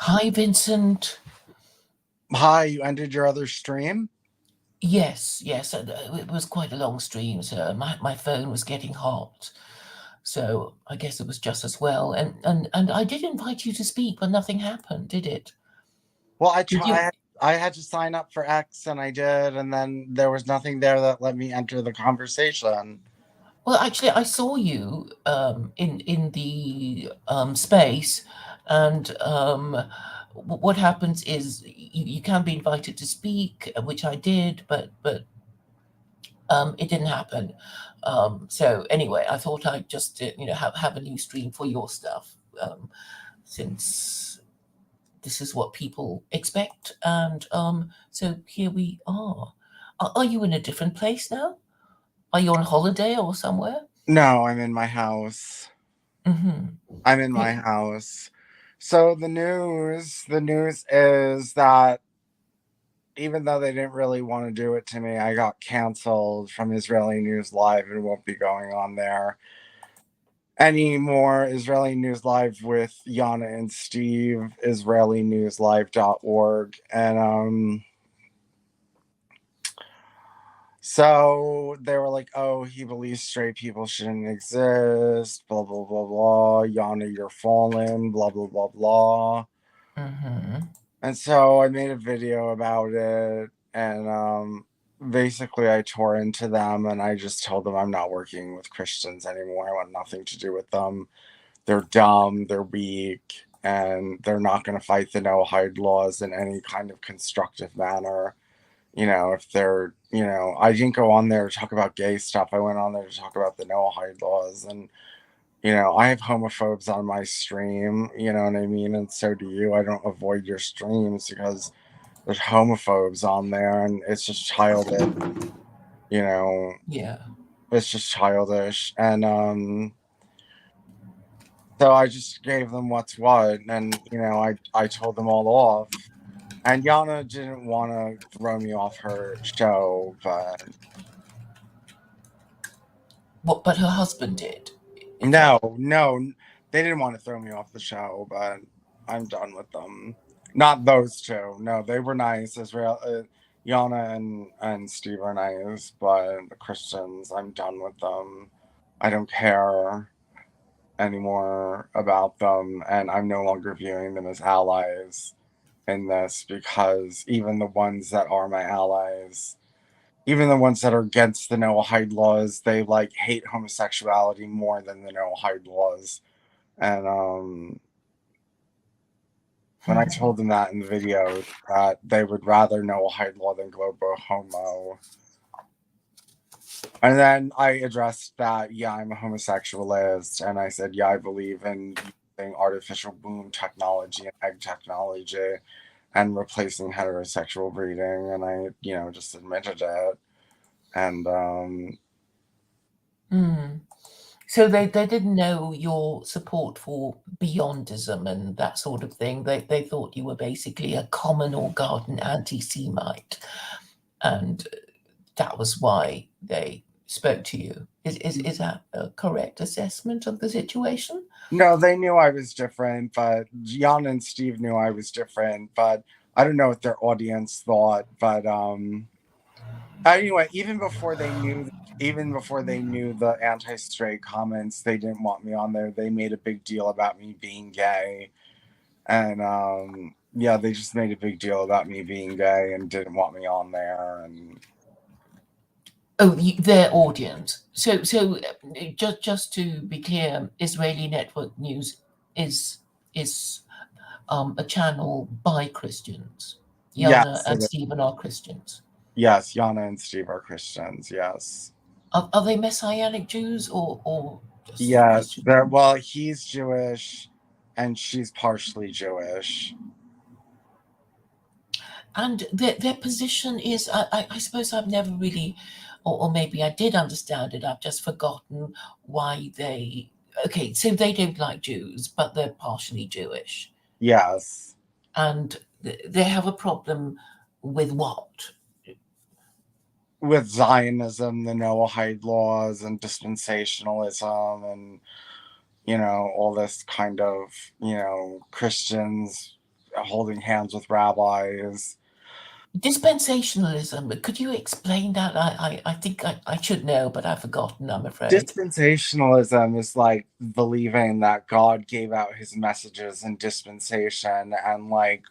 Hi, Vincent. Hi, you ended your other stream? Yes, it was quite a long stream, so my phone was getting hot. So I guess it was just as well. And I did invite you to speak, but nothing happened, did it? Well, I Did you? tried. I had to sign up for X and I did, and then there was nothing there that let me enter the conversation. Well, actually, I saw you in the space, and what happens is you can be invited to speak, which I did, but it didn't happen. So anyway, I thought I'd just have a new stream for your stuff, since this is what people expect, and so here we are. Are you in a different place now? Are you on holiday or somewhere? No, I'm in my house. Mm-hmm. I'm in my house. So the news is that even though they didn't really want to do it to me, I got canceled from Israeli News Live and won't be going on there anymore. Israeli News Live with Yana and Steve, israelinewslive.org. And so they were like, oh, he believes straight people shouldn't exist, blah, blah, blah, blah. Yana, you're fallen, blah, blah, blah, blah. Mm-hmm. And so I made a video about it. And basically, I tore into them and I just told them I'm not working with Christians anymore. I want nothing to do with them. They're dumb, they're weak, and they're not going to fight the no hide laws in any kind of constructive manner. If I didn't go on there to talk about gay stuff. I went on there to talk about the no hide laws. And, I have homophobes on my stream, you know what I mean? And so do you. I don't avoid your streams because there's homophobes on there and it's just childish, you know, Yeah. it's just childish. And so I just gave them what's what. And, I told them all off. And Yana didn't want to throw me off her show, but What? But her husband did. Is that? no, they didn't want to throw me off the show, but I'm done with them. Not those two. No, they were nice. Yana and Steve are nice, but the Christians, I'm done with them. I don't care anymore about them, and I'm no longer viewing them as allies in this because even the ones that are my allies, even the ones that are against the no hide laws, they like hate homosexuality more than the no hide laws. And when I told them that in the video, that they would rather no hide law than global homo. And then I addressed that, yeah, I'm a homosexualist, and I said, yeah, I believe in using artificial womb technology and egg technology and replacing heterosexual breeding, and I, just admitted it. And Hmm. So they didn't know your support for beyondism and that sort of thing. They thought you were basically a common or garden anti-Semite, and that was why they spoke to you. Is that a correct assessment of the situation? No, they knew I was different, but Jan and Steve knew I was different, but I don't know what their audience thought. But anyway, even before they knew the anti-straight comments, they didn't want me on there. They made a big deal about me being gay. And yeah, they just made a big deal about me being gay and didn't want me on there. And Oh, their audience. So just to be clear, Israeli Network News is a channel by Christians. Yana yes, and Stephen are Christians. yes, Yana and Steve are Christians. Yes. Are they Messianic Jews or just Yes, Christian? well, he's Jewish and she's partially Jewish. And their position is, I suppose I've never really, or maybe I did understand it, I've just forgotten why they. Okay, so they don't like Jews, but they're partially Jewish. Yes. And they have a problem with what? With Zionism, the Noahide laws, and dispensationalism, and, all this kind of, Christians holding hands with rabbis. Dispensationalism, could you explain that? I think I should know, but I've forgotten, I'm afraid. Dispensationalism is like believing that God gave out his messages in dispensation, and like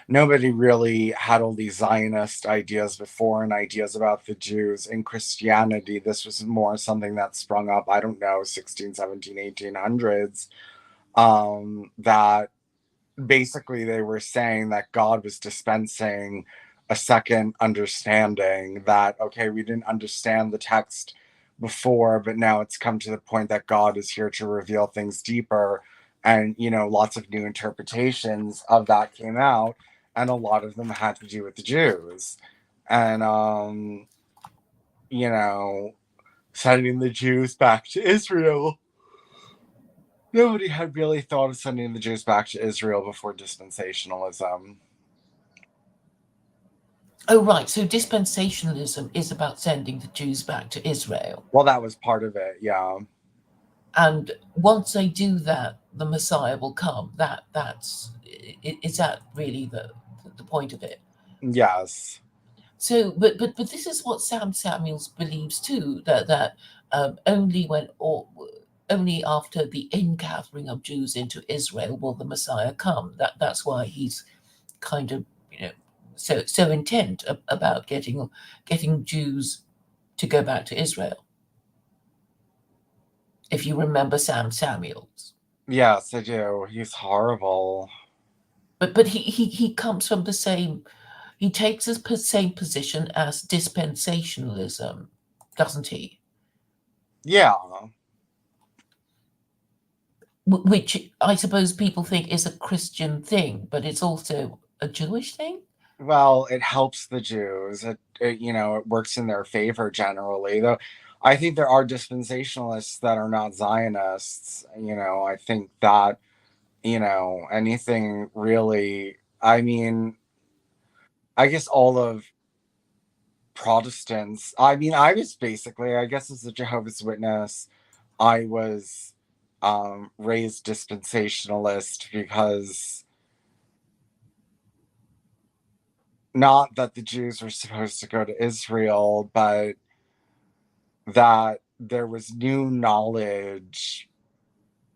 nobody really had all these Zionist ideas before and ideas about the Jews. In Christianity, this was more something that sprung up, I don't know, 16, 17, 1800s, that basically they were saying that God was dispensing a second understanding, that okay, we didn't understand the text before, but now it's come to the point that God is here to reveal things deeper. And lots of new interpretations of that came out, and a lot of them had to do with the Jews. And you know sending the Jews back to Israel. Nobody had really thought of sending the Jews back to Israel before dispensationalism. Oh, right. So dispensationalism is about sending the Jews back to Israel. Well, that was part of it, yeah. And once they do that, the Messiah will come. Is that really the point of it? Yes. So, but this is what Sam Samuels believes too, that only only after the ingathering of Jews into Israel will the Messiah come. That's why he's kind of so intent about getting Jews to go back to Israel. If you remember Sam Samuels, Yes, I do. He's horrible. but he comes from the same. He takes the same position as dispensationalism, doesn't he? Yeah. Which I suppose people think is a Christian thing, but it's also a Jewish thing. Well, it helps the Jews. It works in their favor generally. Though I think there are dispensationalists that are not Zionists. I think that, anything really, I mean, I guess all of Protestants, I mean, I was basically, I guess as a Jehovah's Witness, I was raised dispensationalist because not that the Jews were supposed to go to Israel, but that there was new knowledge,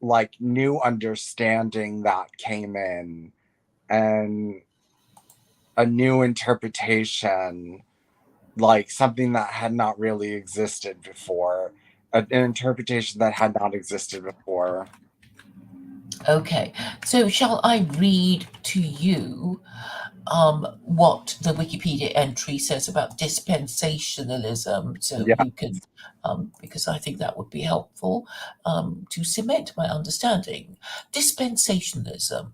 like new understanding that came in, and a new interpretation, like something that had not really existed before, an interpretation that had not existed before. Okay, so shall I read to you what the Wikipedia entry says about dispensationalism, so Yeah. you can, because I think that would be helpful to cement my understanding. Dispensationalism.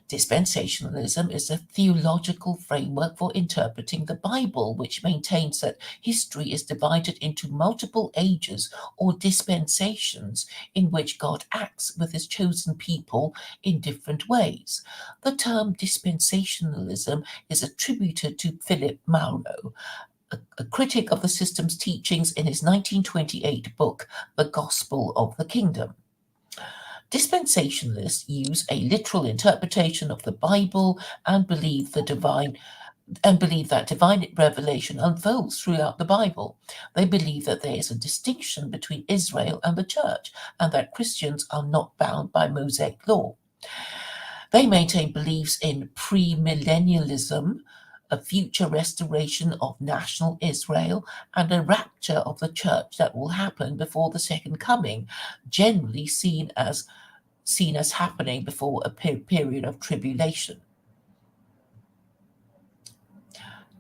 Dispensationalism is a theological framework for interpreting the Bible, which maintains that history is divided into multiple ages or dispensations in which God acts with his chosen people in different ways. The term dispensationalism is attributed to Philip Maurer, a critic of the system's teachings in his 1928 book, The Gospel of the Kingdom. Dispensationalists use a literal interpretation of the Bible and believe that divine revelation unfolds throughout the Bible. They believe that there is a distinction between Israel and the church, and that Christians are not bound by Mosaic law. They maintain beliefs in premillennialism, a future restoration of national Israel, and a rapture of the church that will happen before the second coming, generally seen as happening before a period of tribulation.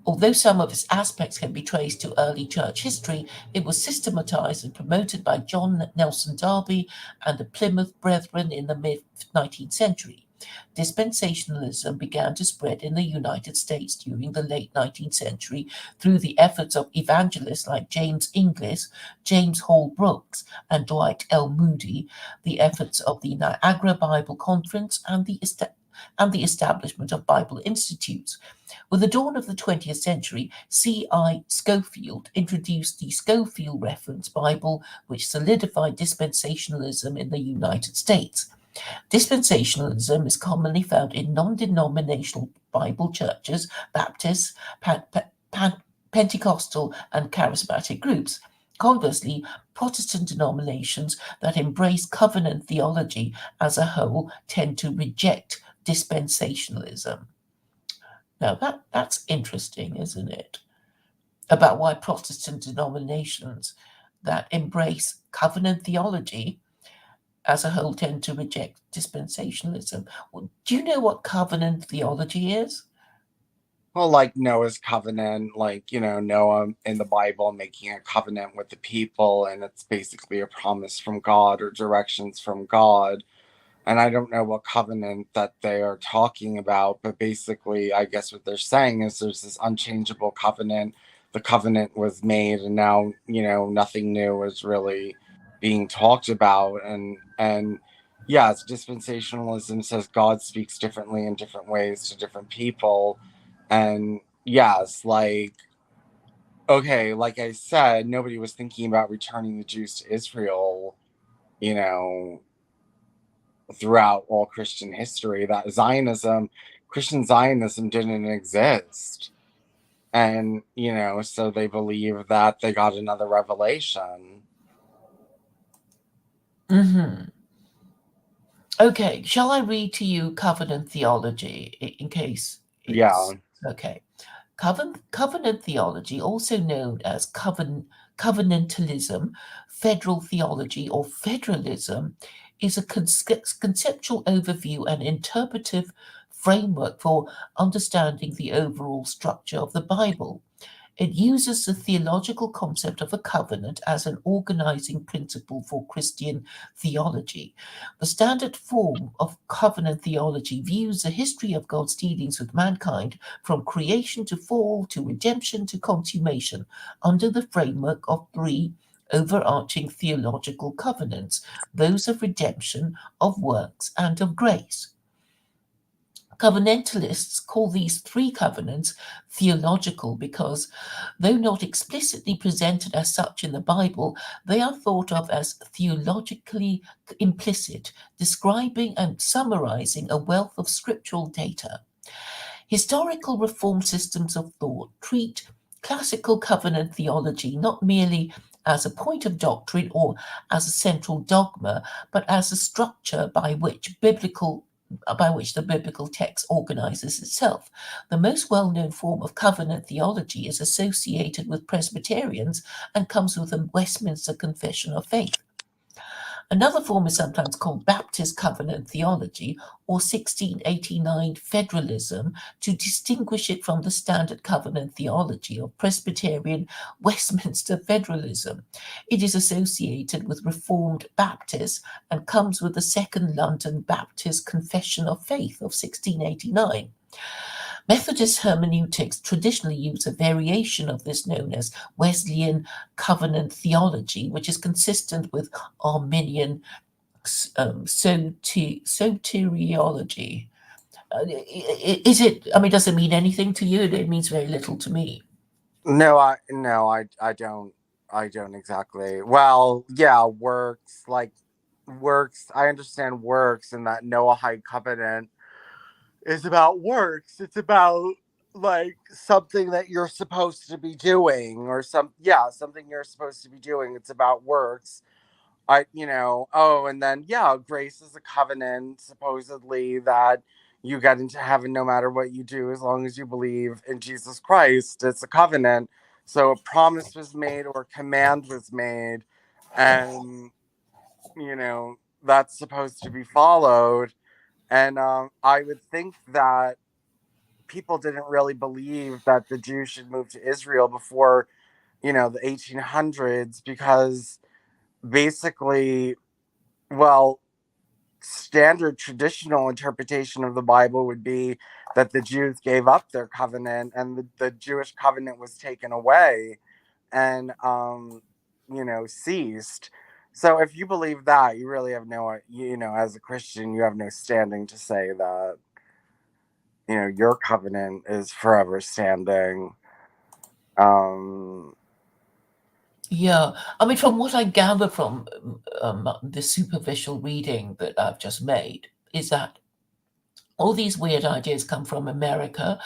Although some of its aspects can be traced to early church history, it was systematized and promoted by John Nelson Darby and the Plymouth Brethren in the mid 19th century. Dispensationalism began to spread in the United States during the late 19th century through the efforts of evangelists like James Inglis, James Hall Brooks, and Dwight L. Moody, the efforts of the Niagara Bible Conference, and the establishment of Bible institutes. With the dawn of the 20th century, C.I. Scofield introduced the Scofield Reference Bible, which solidified dispensationalism in the United States. Dispensationalism is commonly found in non denominational Bible churches, Baptists, Pentecostal, and charismatic groups. Conversely, Protestant denominations that embrace covenant theology as a whole tend to reject dispensationalism. Now, that's interesting, isn't it? About why Protestant denominations that embrace covenant theology as a whole tend to reject dispensationalism. Do you know what covenant theology is? Well, like Noah's covenant, like, Noah in the Bible making a covenant with the people, and it's basically a promise from God or directions from God. And I don't know what covenant that they are talking about, but basically, I guess what they're saying is there's this unchangeable covenant. The covenant was made, and now, nothing new is really being talked about. And yes, dispensationalism says God speaks differently in different ways to different people. And yes, like, okay, like I said, nobody was thinking about returning the Jews to Israel, you know, throughout all Christian history. That Christian Zionism didn't exist. And, so they believe that they got another revelation. Hmm. Okay, shall I read to you covenant theology in case Yeah. it's okay? Covenant theology, also known as covenantalism, federal theology, or federalism, is a conceptual overview and interpretive framework for understanding the overall structure of the Bible. It uses the theological concept of a covenant as an organizing principle for Christian theology. The standard form of covenant theology views the history of God's dealings with mankind from creation to fall to redemption to consummation under the framework of three overarching theological covenants, those of redemption, of works, and of grace. Covenantalists call these three covenants theological because, though not explicitly presented as such in the Bible, they are thought of as theologically implicit, describing and summarizing a wealth of scriptural data. Historical reform systems of thought treat classical covenant theology not merely as a point of doctrine or as a central dogma, but as a structure by which the biblical text organizes itself. The most well-known form of covenant theology is associated with Presbyterians and comes with the Westminster Confession of Faith. Another form is sometimes called Baptist covenant theology or 1689 federalism to distinguish it from the standard covenant theology of Presbyterian Westminster federalism. It is associated with Reformed Baptists and comes with the Second London Baptist Confession of Faith of 1689. Methodist hermeneutics traditionally use a variation of this known as Wesleyan covenant theology, which is consistent with Arminian soteriology. Is it? I mean, does it mean anything to you? It means very little to me. No, I don't exactly. Well, yeah, works. I understand works, and that Noahide covenant is about works. It's about like something that you're supposed to be doing, or something you're supposed to be doing. It's about works. Oh, and then yeah, grace is a covenant supposedly that you get into heaven no matter what you do as long as you believe in Jesus Christ. It's a covenant. So a promise was made or a command was made, and that's supposed to be followed. And I would think that people didn't really believe that the Jews should move to Israel before, the 1800s, because basically, well, standard traditional interpretation of the Bible would be that the Jews gave up their covenant and the Jewish covenant was taken away and, ceased. So if you believe that, you really have as a Christian, you have no standing to say that, your covenant is forever standing. Um, Yeah, I mean, from what I gather from the superficial reading that I've just made, is that all these weird ideas come from America.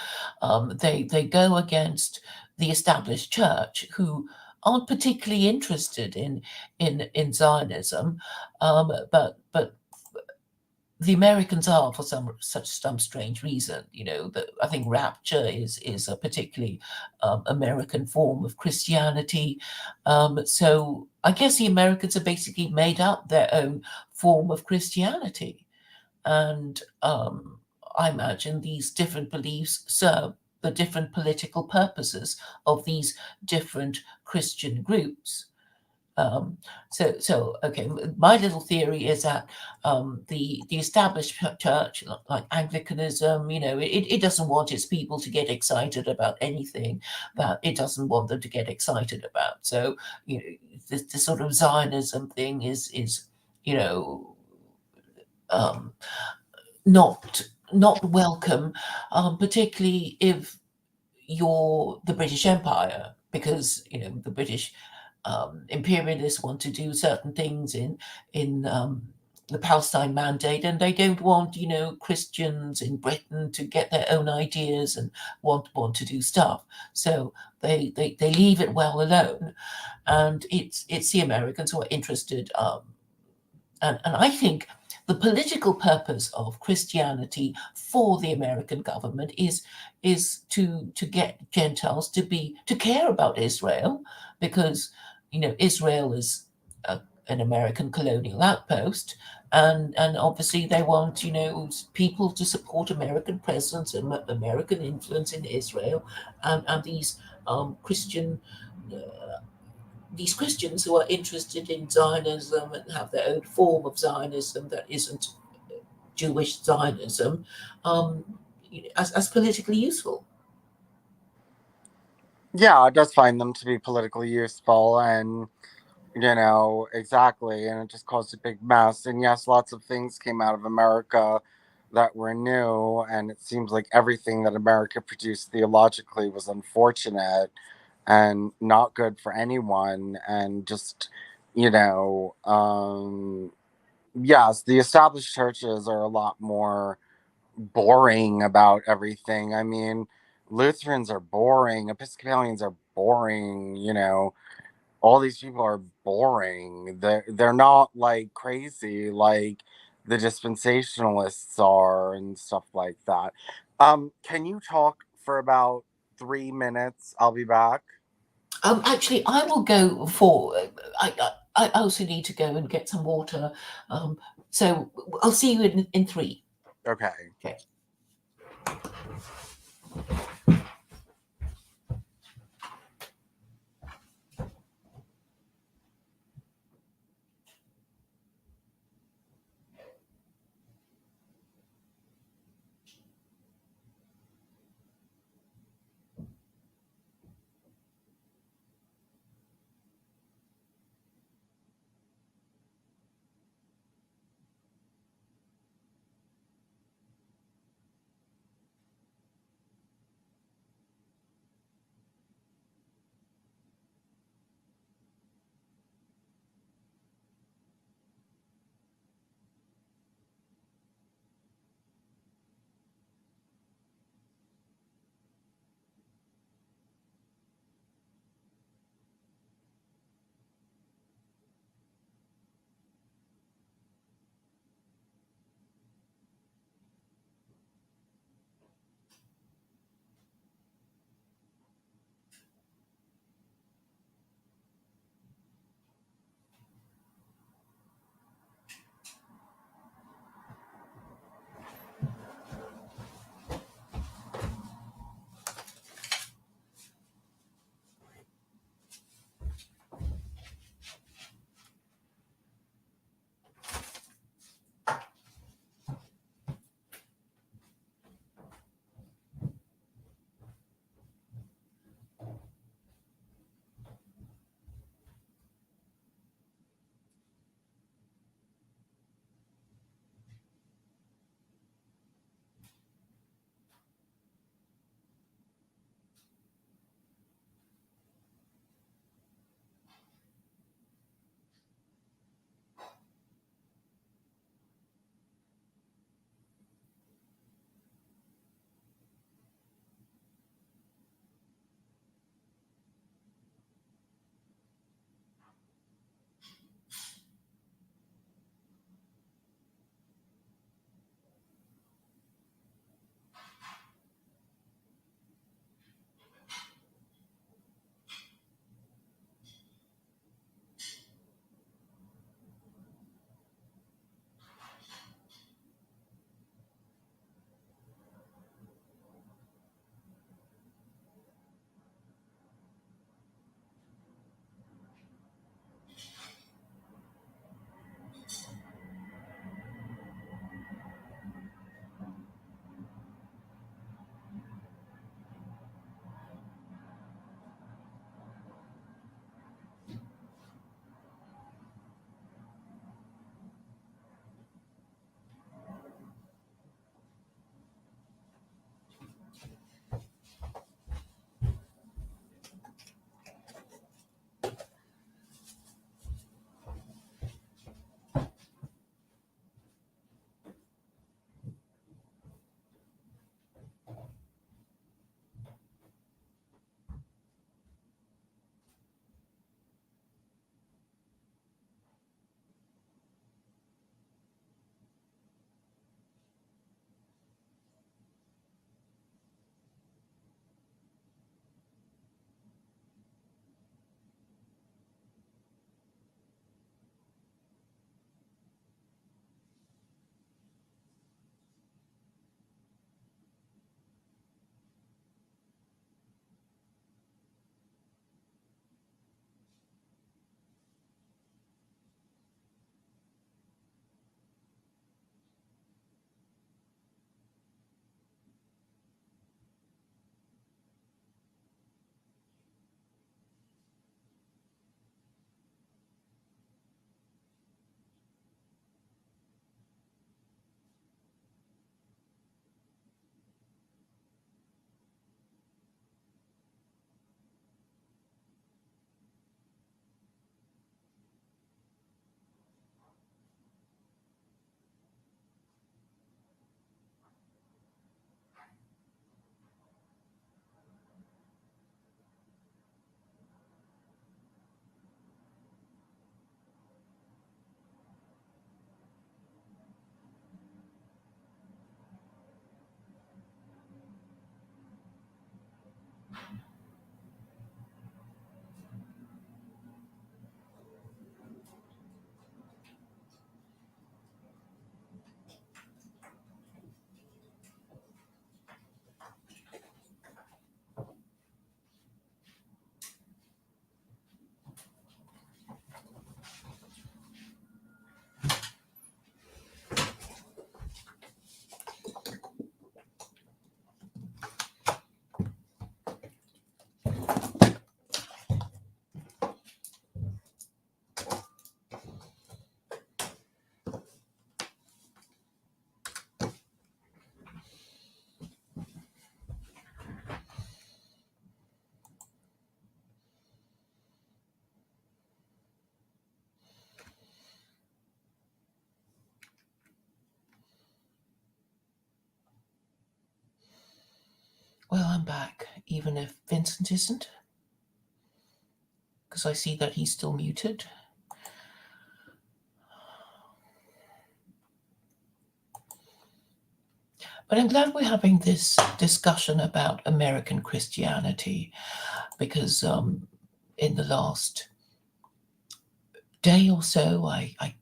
They go against the established church, who aren't particularly interested in Zionism, but the Americans are for some strange reason. You know, that I think rapture is a particularly American form of Christianity. So I guess the Americans have basically made up their own form of Christianity, and I imagine these different beliefs serve the different political purposes of these different Christian groups. Um, so okay, my little theory is that the established church, like Anglicanism, you know, it doesn't want its people to get excited about anything that it doesn't want them to get excited about. So you know, the sort of Zionism thing is you know um, not welcome, particularly if you're the British Empire, because you know the British imperialists want to do certain things in the Palestine Mandate, and they don't want Christians in Britain to get their own ideas and want to do stuff. So they leave it well alone, and it's the Americans who are interested. And I think the political purpose of Christianity for the American government is to get Gentiles to care about Israel, because Israel is an American colonial outpost, and obviously they want people to support American presence and American influence in Israel, and these Christians who are interested in Zionism and have their own form of Zionism that isn't Jewish Zionism, um, as politically useful. Yeah, I just find them to be politically useful, and exactly, and it just caused a big mess. And yes, lots of things came out of America that were new, and it seems like everything that America produced theologically was unfortunate and not good for anyone. And just, you know, yes, the established churches are a lot more boring about everything. I mean, Lutherans are boring, Episcopalians are boring, all these people are boring. They're not like crazy like the dispensationalists are and stuff like that. Can you talk for about 3 minutes? I'll be back. Actually, I will go for. I also need to go and get some water. Um, so I'll see you in three. Okay. Okay. Well, I'm back, even if Vincent isn't, because I see that he's still muted. But I'm glad we're having this discussion about American Christianity, because in the last day or so, I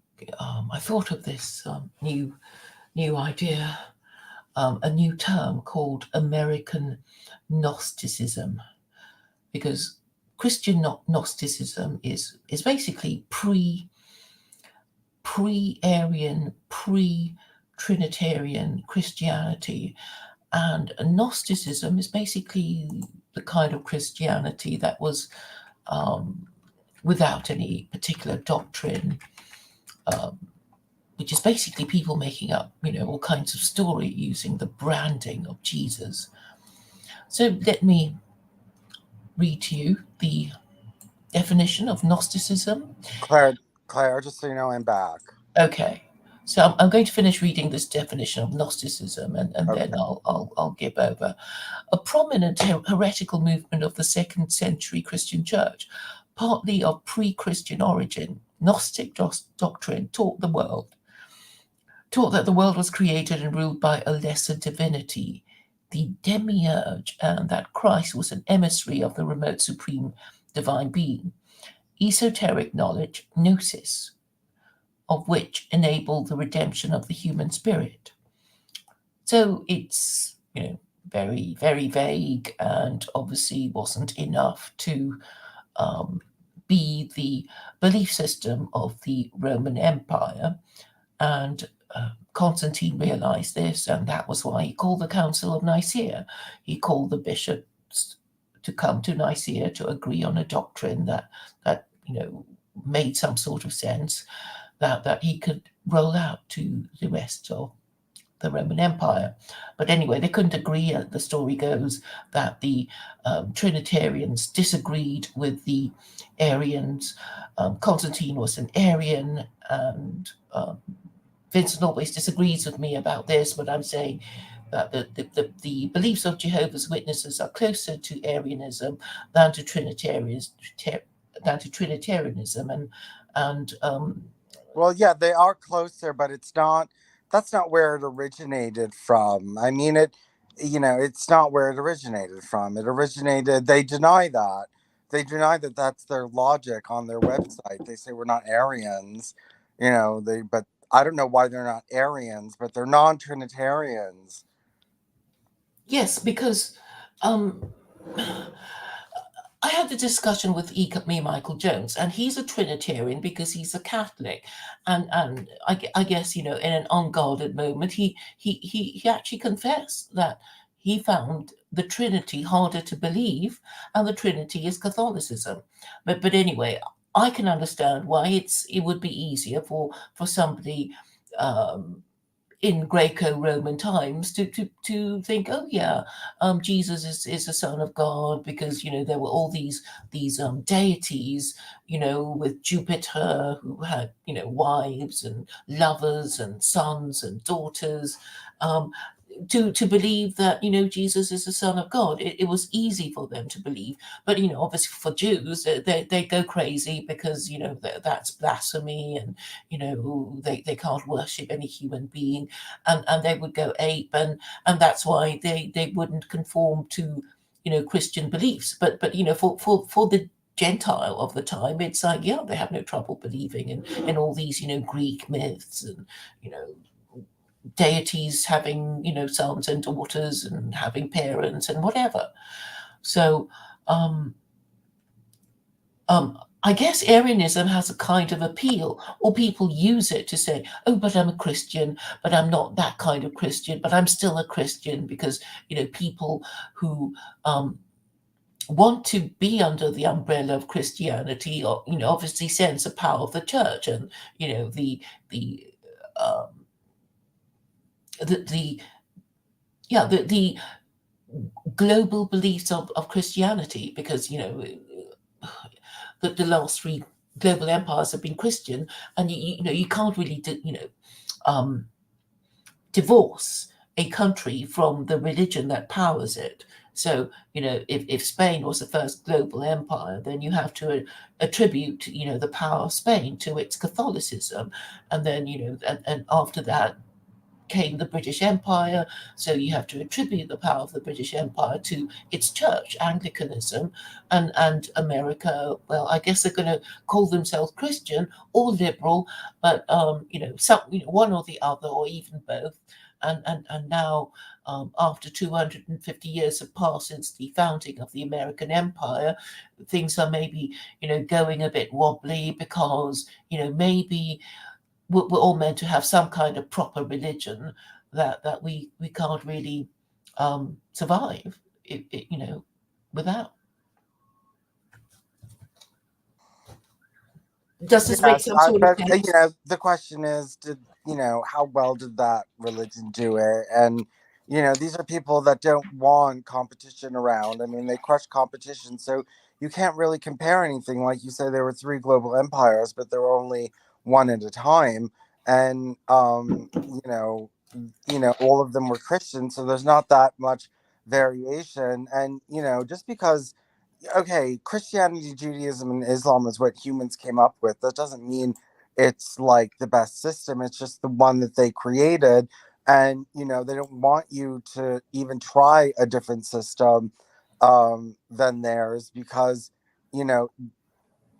thought of this new idea, a new term called American Gnosticism, because Christian Gnosticism is basically pre-Arian, pre-Trinitarian Christianity, and Gnosticism is basically the kind of Christianity that was without any particular doctrine, which is basically people making up, all kinds of story using the branding of Jesus. So let me read to you the definition of Gnosticism. Claire, just so you know, I'm back. Okay, so I'm going to finish reading this definition of Gnosticism, and then Okay. I'll give over. A prominent heretical movement of the second century Christian church, partly of pre-Christian origin. Gnostic doctrine taught that the world was created and ruled by a lesser divinity, the demiurge, and that Christ was an emissary of the remote supreme divine being. Esoteric knowledge, gnosis, of which enabled the redemption of the human spirit. So it's, very, very vague, and obviously wasn't enough to be the belief system of the Roman Empire. And Constantine realized this, and that was why he called the Council of Nicaea. He called the bishops to come to Nicaea to agree on a doctrine that made some sort of sense, that he could roll out to the rest of the Roman Empire. But anyway, they couldn't agree. The story goes that the Trinitarians disagreed with the Arians. Constantine was an Arian, and Vincent always disagrees with me about this, but I'm saying that the beliefs of Jehovah's Witnesses are closer to Arianism than to Trinitarianism, and Well, yeah, they are closer, but it's not. That's not where it originated from. I mean, it's not where it originated from. It originated. They deny that. They deny that that's their logic on their website. They say we're not Aryans. But I don't know why they're not Aryans, but they're non-Trinitarians. yes, because um, I had a discussion with me, Michael Jones, and he's a Trinitarian because he's a Catholic, and I guess in an unguarded moment he actually confessed that he found the Trinity harder to believe, and the Trinity is Catholicism. But anyway, I can understand why it would be easier for somebody. In Greco-Roman times to think, oh yeah, Jesus is the Son of God, because there were all these deities, with Jupiter, who had wives and lovers and sons and daughters. Um, to believe that Jesus is the Son of God, it was easy for them to believe. But obviously for Jews, they go crazy because that's blasphemy, and they can't worship any human being, and they would go ape, and that's why they wouldn't conform to Christian beliefs. But for the Gentile of the time, it's like, yeah, they have no trouble believing in all these Greek myths, and you know deities having sons and daughters and having parents and whatever. So um I guess Arianism has a kind of appeal, or people use it to say, oh, but I'm a Christian, but I'm not that kind of Christian, but I'm still a Christian, because people who want to be under the umbrella of Christianity, or obviously sense the power of the church, and the um, the yeah the global beliefs of Christianity, because the last three global empires have been Christian, and you can't really um, divorce a country from the religion that powers it. So, if Spain was the first global empire, then you have to attribute, the power of Spain to its Catholicism. And then, and after that came the British Empire. So you have to attribute the power of the British Empire to its church, Anglicanism, and America. Well, I guess they're going to call themselves Christian or liberal, but one or the other, or even both. And now, after 250 years have passed since the founding of the American Empire, things are maybe going a bit wobbly because maybe we're all meant to have some kind of proper religion that we can't really survive without. Does this make Yes, some sort of but sense? the question is, did how well did that religion do it? And these are people that don't want competition around. I mean, they crush competition, so you can't really compare anything. Like you say, there were three global empires, but there were only one at a time, and all of them were Christian, so there's not that much variation. And just because okay, Christianity, Judaism, and Islam is what humans came up with. That doesn't mean it's like the best system. It's just the one that they created. And, they don't want you to even try a different system than theirs because, you know,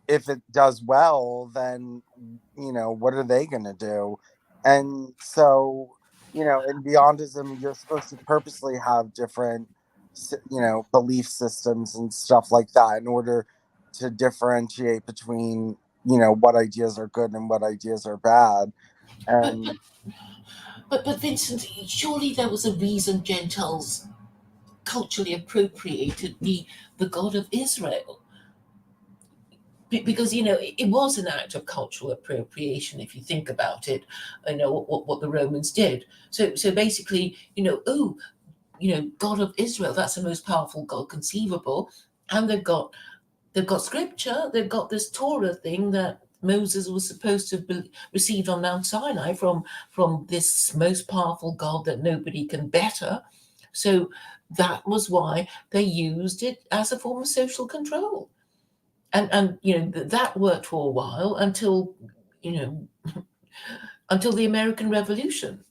if it does well, then what are they going to do? And so, in Beyondism, you're supposed to purposely have different, belief systems and stuff like that in order to differentiate between, what ideas are good and what ideas are bad. But but And but Vincent, surely there was a reason Gentiles culturally appropriated the God of Israel. Because it was an act of cultural appropriation if you think about it. What the Romans did. So basically, oh, God of Israel, that's the most powerful God conceivable, and they've got scripture, they've got this Torah thing that Moses was supposed to have received on Mount Sinai from this most powerful God that nobody can better. So that was why they used it as a form of social control, and that worked for a while you know until the American Revolution.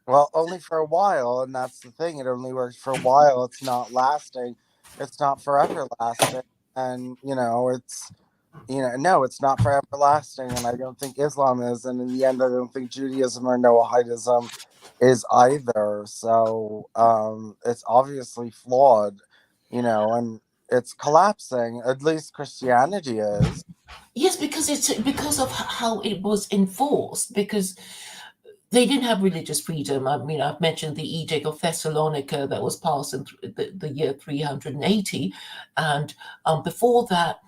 well, only for a while, and that's the thing. It only works for a while. It's not lasting. It's not forever lasting. And it's no, it's not for everlasting, and I don't think Islam is, and in the end, I don't think Judaism or Noahidism is either. So it's obviously flawed, and it's collapsing. At least Christianity is. Yes, because it's because of how it was enforced. Because they didn't have religious freedom. I mean, I've mentioned the Edict of Thessalonica that was passed in the year 380, and before that,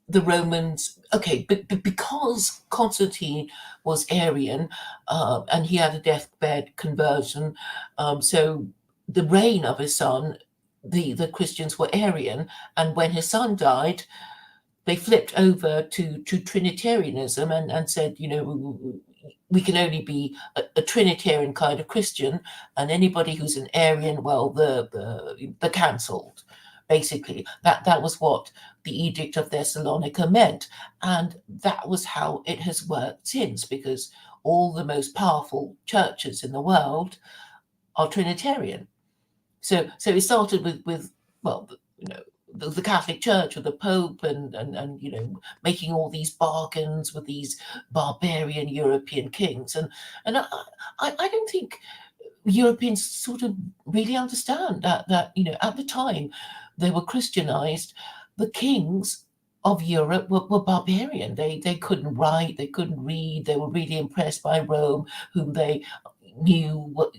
the Romans. Okay, but because Constantine was Arian, and he had a deathbed conversion, so the reign of his son, the Christians were Arian, and when his son died, they flipped over to Trinitarianism and said, we can only be a Trinitarian kind of Christian, and anybody who's an Arian, well, the cancelled. Basically, that was what the Edict of Thessalonica meant, and that was how it has worked since. Because all the most powerful churches in the world are Trinitarian. So it started with well, the Catholic Church with the Pope and making all these bargains with these barbarian European kings, and I don't think Europeans sort of really understand that at the time they were Christianized, the kings of Europe were barbarian. They couldn't write, they couldn't read. They were really impressed by Rome, whom they knew what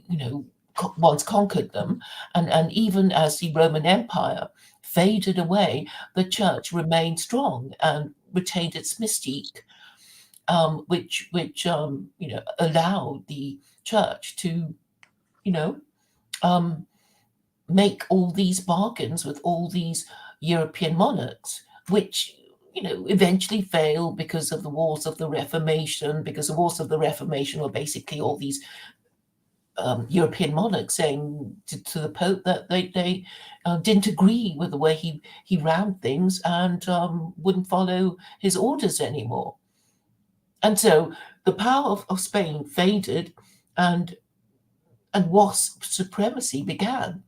once conquered them, and even as the Roman Empire faded away, the church remained strong and retained its mystique, which allowed the church to you know um, make all these bargains with all these European monarchs, which eventually failed because of the wars of the Reformation. Because the wars of the Reformation were basically all these European monarchs saying to the Pope that they didn't agree with the way he ran things and wouldn't follow his orders anymore. And so the power of Spain faded, and wasp supremacy began.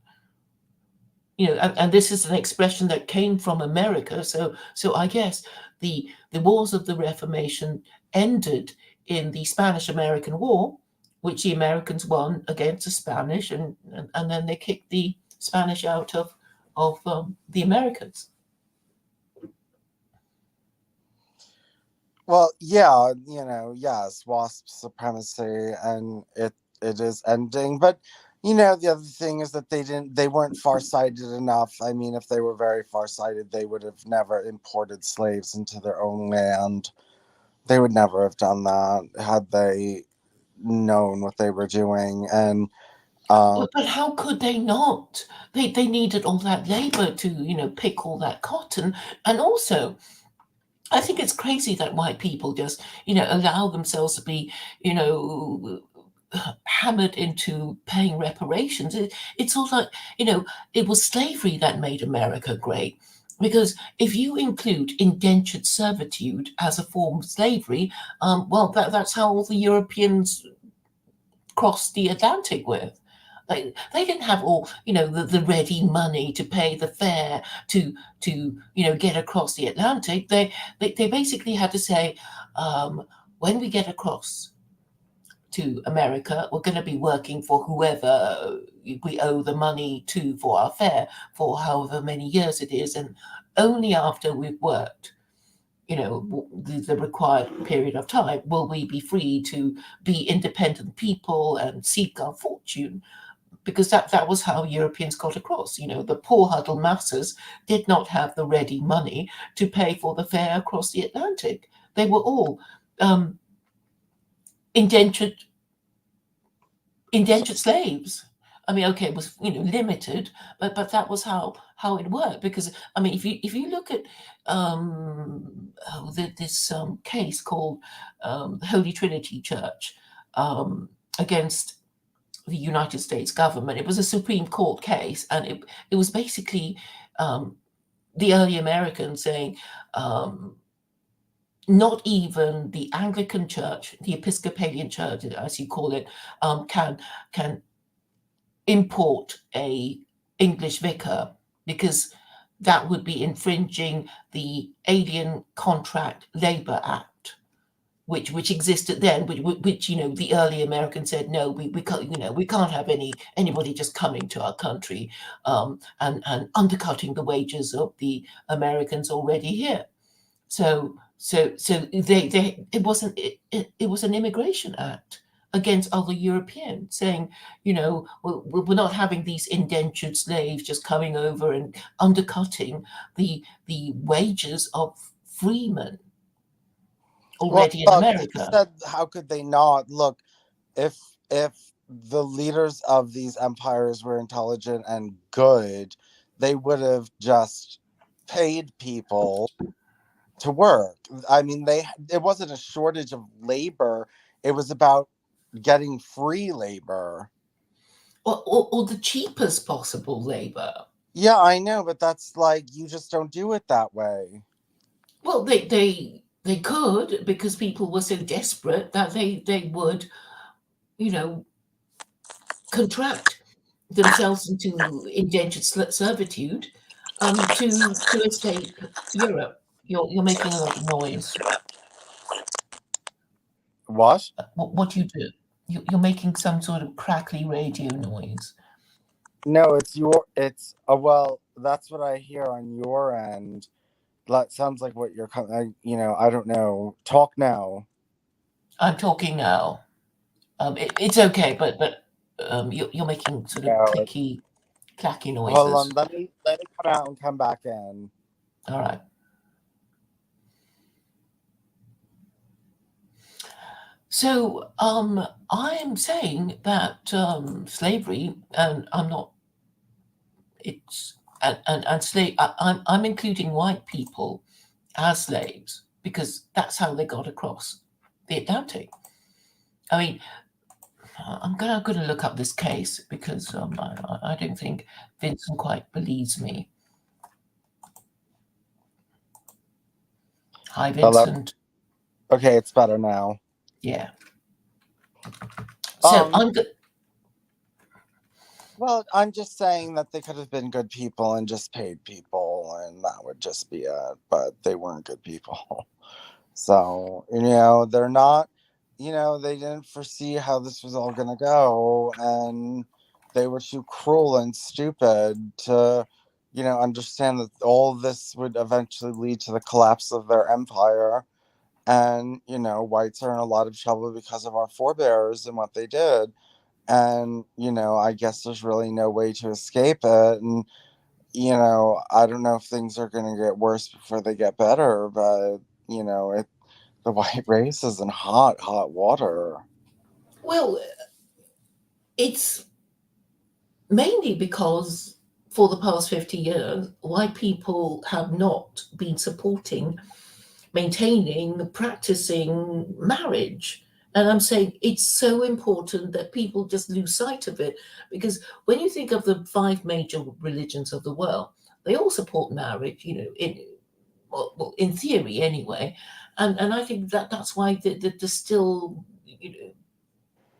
And this is an expression that came from America. So I guess the wars of the Reformation ended in the Spanish-American War, which the Americans won against the Spanish, and then they kicked the Spanish out of the Americans. Well, yeah, yes, wasp supremacy, and it is ending. But the other thing is that they weren't far-sighted enough. I mean, if they were very far-sighted, they would have never imported slaves into their own land. They would never have done that had they known what they were doing. And But how could they not? They needed all that labor to pick all that cotton, and also I think it's crazy that white people just, allow themselves to be, you know, hammered into paying reparations. It's all like, it was slavery that made America great. Because if you include indentured servitude as a form of slavery, well, that's how all the Europeans crossed the Atlantic with. They didn't have all the ready money to pay the fare to get across the Atlantic. They basically had to say, when we get across to America, we're going to be working for whoever we owe the money to for our fare for however many years it is, and only after we've worked the required period of time will we be free to be independent people and seek our fortune, because that was how Europeans got across. The poor huddled masses did not have the ready money to pay for the fare across the Atlantic. They were all um, indentured so, slaves. I mean, okay, it was limited, but that was how it worked. Because I mean, if you look at this case called the Holy Trinity Church against the United States government, it was a Supreme Court case, and it was basically the early Americans saying. Not even the Anglican Church, the Episcopalian Church, as you call it, can import a English vicar, because that would be infringing the Alien Contract Labor Act, which existed then, which the early Americans said no, we can't we can't have anybody just coming to our country and undercutting the wages of the Americans already here. So they it was an immigration act against other Europeans, saying, we're not having these indentured slaves just coming over and undercutting the wages of freemen well, already in look, you America. said how could they not look if the leaders of these empires were intelligent and good, they would have just paid people to work. I mean, it wasn't a shortage of labor. It was about getting free labor. Or the cheapest possible labor. Yeah, I know, but that's like you just don't do it that way. Well, they could, because people were so desperate that they would, you know, contract themselves into indentured servitude to escape Europe. You're making a lot of noise. What? What do you do? You're making some sort of crackly radio noise. No, it's well, that's what I hear on your end. That sounds like what I don't know. Talk now. I'm talking now. It's okay, but you're making sort of No, clicky, clacky hold on. noises. Let me come out and come back in. All right. So I am saying that slavery, and I'm not. It's and slave. I'm including white people as slaves because that's how they got across the Atlantic. I mean, I'm gonna look up this case because I don't think Vincent quite believes me. Hi, Hello. Vincent. Okay, it's better now. Yeah. So Um, well, I'm just saying that they could have been good people and just paid people, and that would just be it. But they weren't good people. So, they're not, they didn't foresee how this was all going to go. And they were too cruel and stupid to, understand that all this would eventually lead to the collapse of their empire. And, whites are in a lot of trouble because of our forebears and what they did. And, I guess there's really no way to escape it. And, I don't know if things are going to get worse before they get better, but, the white race is in hot, hot water. well, it's mainly because for the past 50 years, white people have not been supporting, maintaining, practicing marriage. And I'm saying it's so important that people just lose sight of it. Because when you think of the five major religions of the world, they all support marriage, well, in theory anyway. And I think that's why there's still,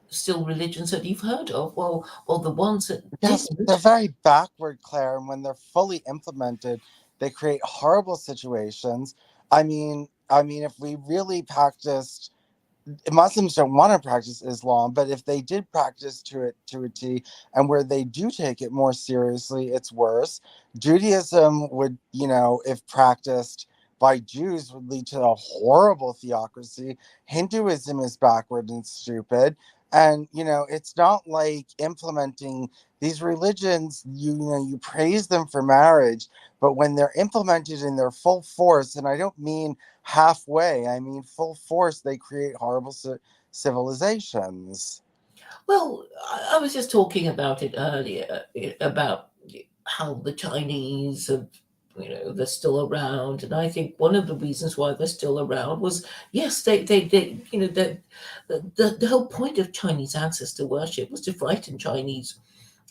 still religions that you've heard of. Well, the ones that Yes, they're didn't. very backward, Claire, and when they're fully implemented, they create horrible situations. I mean, if we really practiced Muslims don't want to practice Islam, but if they did practice to a T, and where they do take it more seriously, it's worse. Judaism would, if practiced by Jews, would lead to a horrible theocracy. Hinduism is backward and stupid. And it's not like implementing these religions. You praise them for marriage, but when they're implemented in their full force, and I don't mean halfway. I mean, full force, they create horrible civilizations. Well, I was just talking about it earlier about how the Chinese have, they're still around, and I think one of the reasons why they're still around was yes, they the whole point of Chinese ancestor worship was to frighten Chinese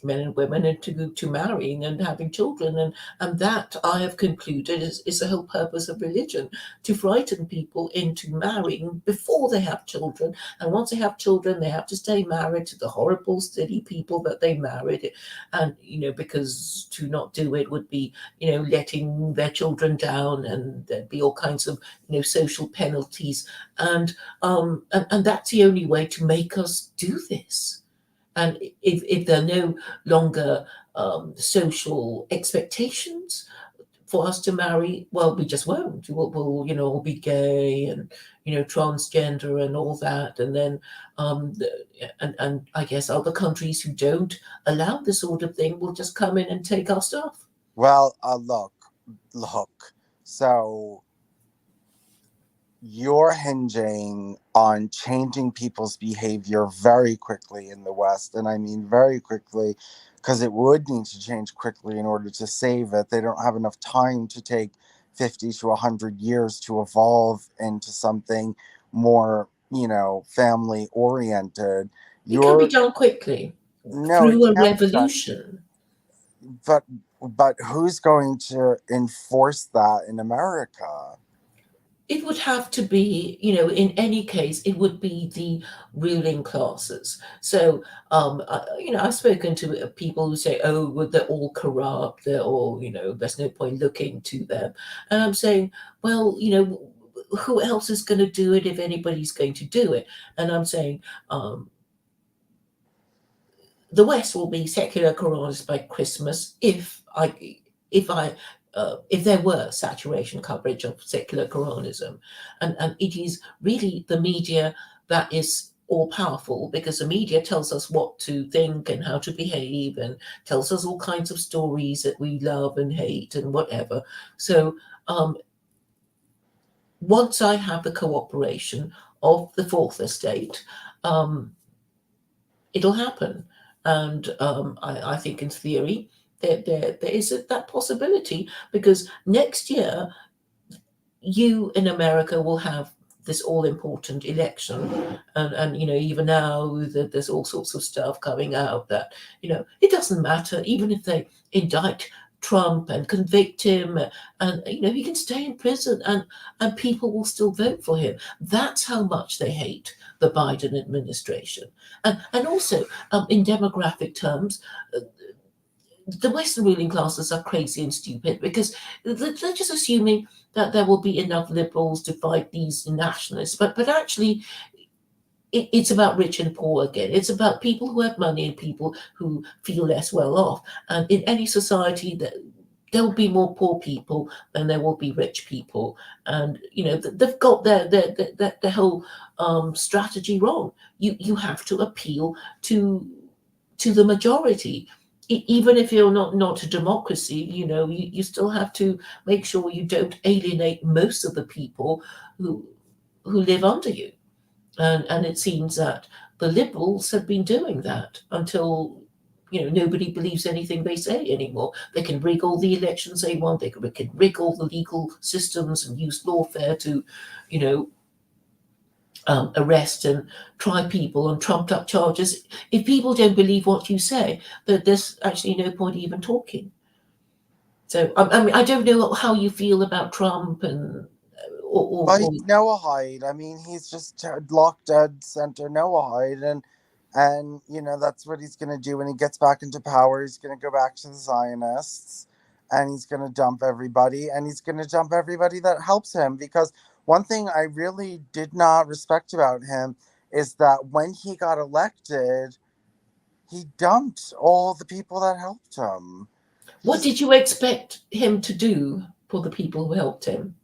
men and women into marrying and having children, and that I have concluded is the whole purpose of religion, to frighten people into marrying before they have children, and once they have children they have to stay married to the horrible silly people that they married, and because to not do it would be letting their children down, and there'd be all kinds of social penalties, and that's the only way to make us do this. And if there are no longer social expectations for us to marry, well, we just won't. We'll all be gay and transgender and all that, and then and I guess other countries who don't allow this sort of thing will just come in and take our stuff. Well, look. So you're hinging on changing people's behavior very quickly in the West. And I mean very quickly, because it would need to change quickly in order to save it. They don't have enough time to take 50 to 100 years to evolve into something more, family oriented. It can be You're, done quickly no, it through a can't be done. revolution. But, but who's going to enforce that in America? It would have to be, in any case, it would be the ruling classes. So, I've spoken to people who say, oh, well, they're all corrupt, they're all, there's no point looking to them. And I'm saying, well, who else is going to do it if anybody's going to do it? And I'm saying, the West will be secular Quranists by Christmas if there were saturation coverage of secular Quranism, and it is really the media that is all powerful, because the media tells us what to think and how to behave, and tells us all kinds of stories that we love and hate and whatever. So once I have the cooperation of the fourth estate, um, it'll happen. And I think in theory, there is that possibility, because next year, you in America will have this all important election, and even now that there's all sorts of stuff coming out that it doesn't matter even if they indict Trump and convict him, and he can stay in prison, and people will still vote for him. That's how much they hate the Biden administration, and also in demographic terms. The Western ruling classes are crazy and stupid because they're just assuming that there will be enough liberals to fight these nationalists. But actually, it's about rich and poor again. It's about people who have money and people who feel less well off. And in any society, that there will be more poor people than there will be rich people. And they've got their whole strategy wrong. You have to appeal to the majority. Even if you're not a democracy, you still have to make sure you don't alienate most of the people who live under you. And it seems that the liberals have been doing that until nobody believes anything they say anymore. They can rig all the elections they want. They can rig all the legal systems and use lawfare to, you know, arrest and try people on trumped up charges. If people don't believe what you say, that there's actually no point even talking. So I mean, I don't know how you feel about Trump and Well, or he's Noah Hyde. I mean, he's just locked dead center Noah Hyde, and that's what he's gonna do when he gets back into power. He's gonna go back to the Zionists, and he's gonna dump everybody, and he's gonna dump everybody that helps him. Because one thing I really did not respect about him is that when he got elected, he dumped all the people that helped him. He what just did you expect him to do for the people who helped him?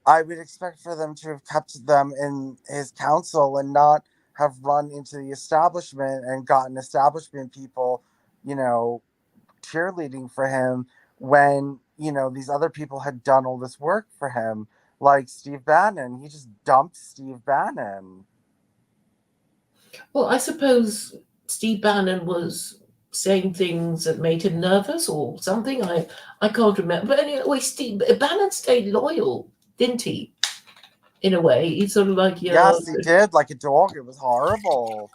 I would expect for them to have kept them in his council and not have run into the establishment and gotten establishment people, you know, cheerleading for him when, these other people had done all this work for him, like Steve Bannon. He just dumped Steve Bannon. Well, I suppose Steve Bannon was saying things that made him nervous or something. I can't remember. But anyway, Steve Bannon stayed loyal, didn't he? In a way, he's sort of like, yeah. Yes, he did, like a dog. It was horrible.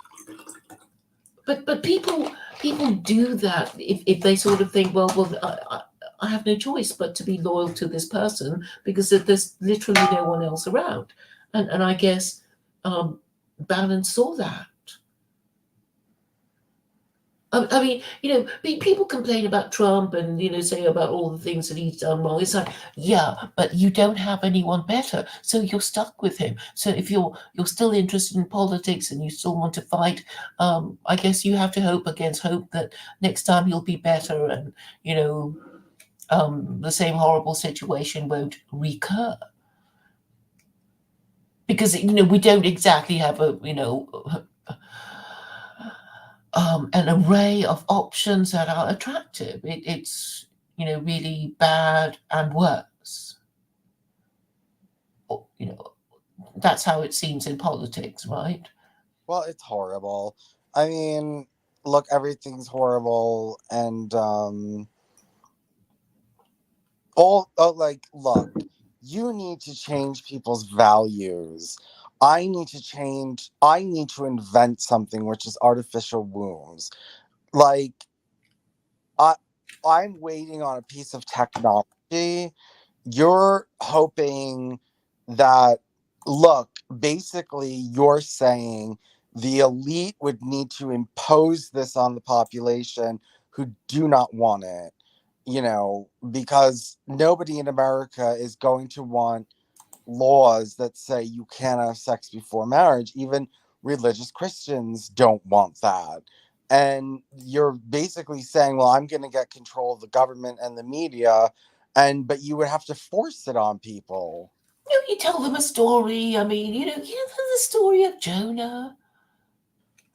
But people do that if they sort of think, well, I have no choice but to be loyal to this person because there's literally no one else around, and I guess Bannon saw that. I mean, people complain about Trump and say about all the things that he's done wrong. It's like, yeah, but you don't have anyone better, so you're stuck with him. So if you're still interested in politics and you still want to fight, I guess you have to hope against hope that next time he'll be better, and the same horrible situation won't recur. Because we don't exactly have an array of options that are attractive. It's really bad and worse. That's how it seems in politics, right? Well, it's horrible. I mean, look, everything's horrible, and like, look, you need to change people's values. I need to invent something, which is artificial wombs. Like, i I'm waiting on a piece of technology. You're hoping that, look, basically you're saying the elite would need to impose this on the population who do not want it, because nobody in America is going to want laws that say you can't have sex before marriage. Even religious Christians don't want that. And you're basically saying, well, I'm going to get control of the government and the media, but you would have to force it on people. You tell them a story. I mean, the story of Jonah.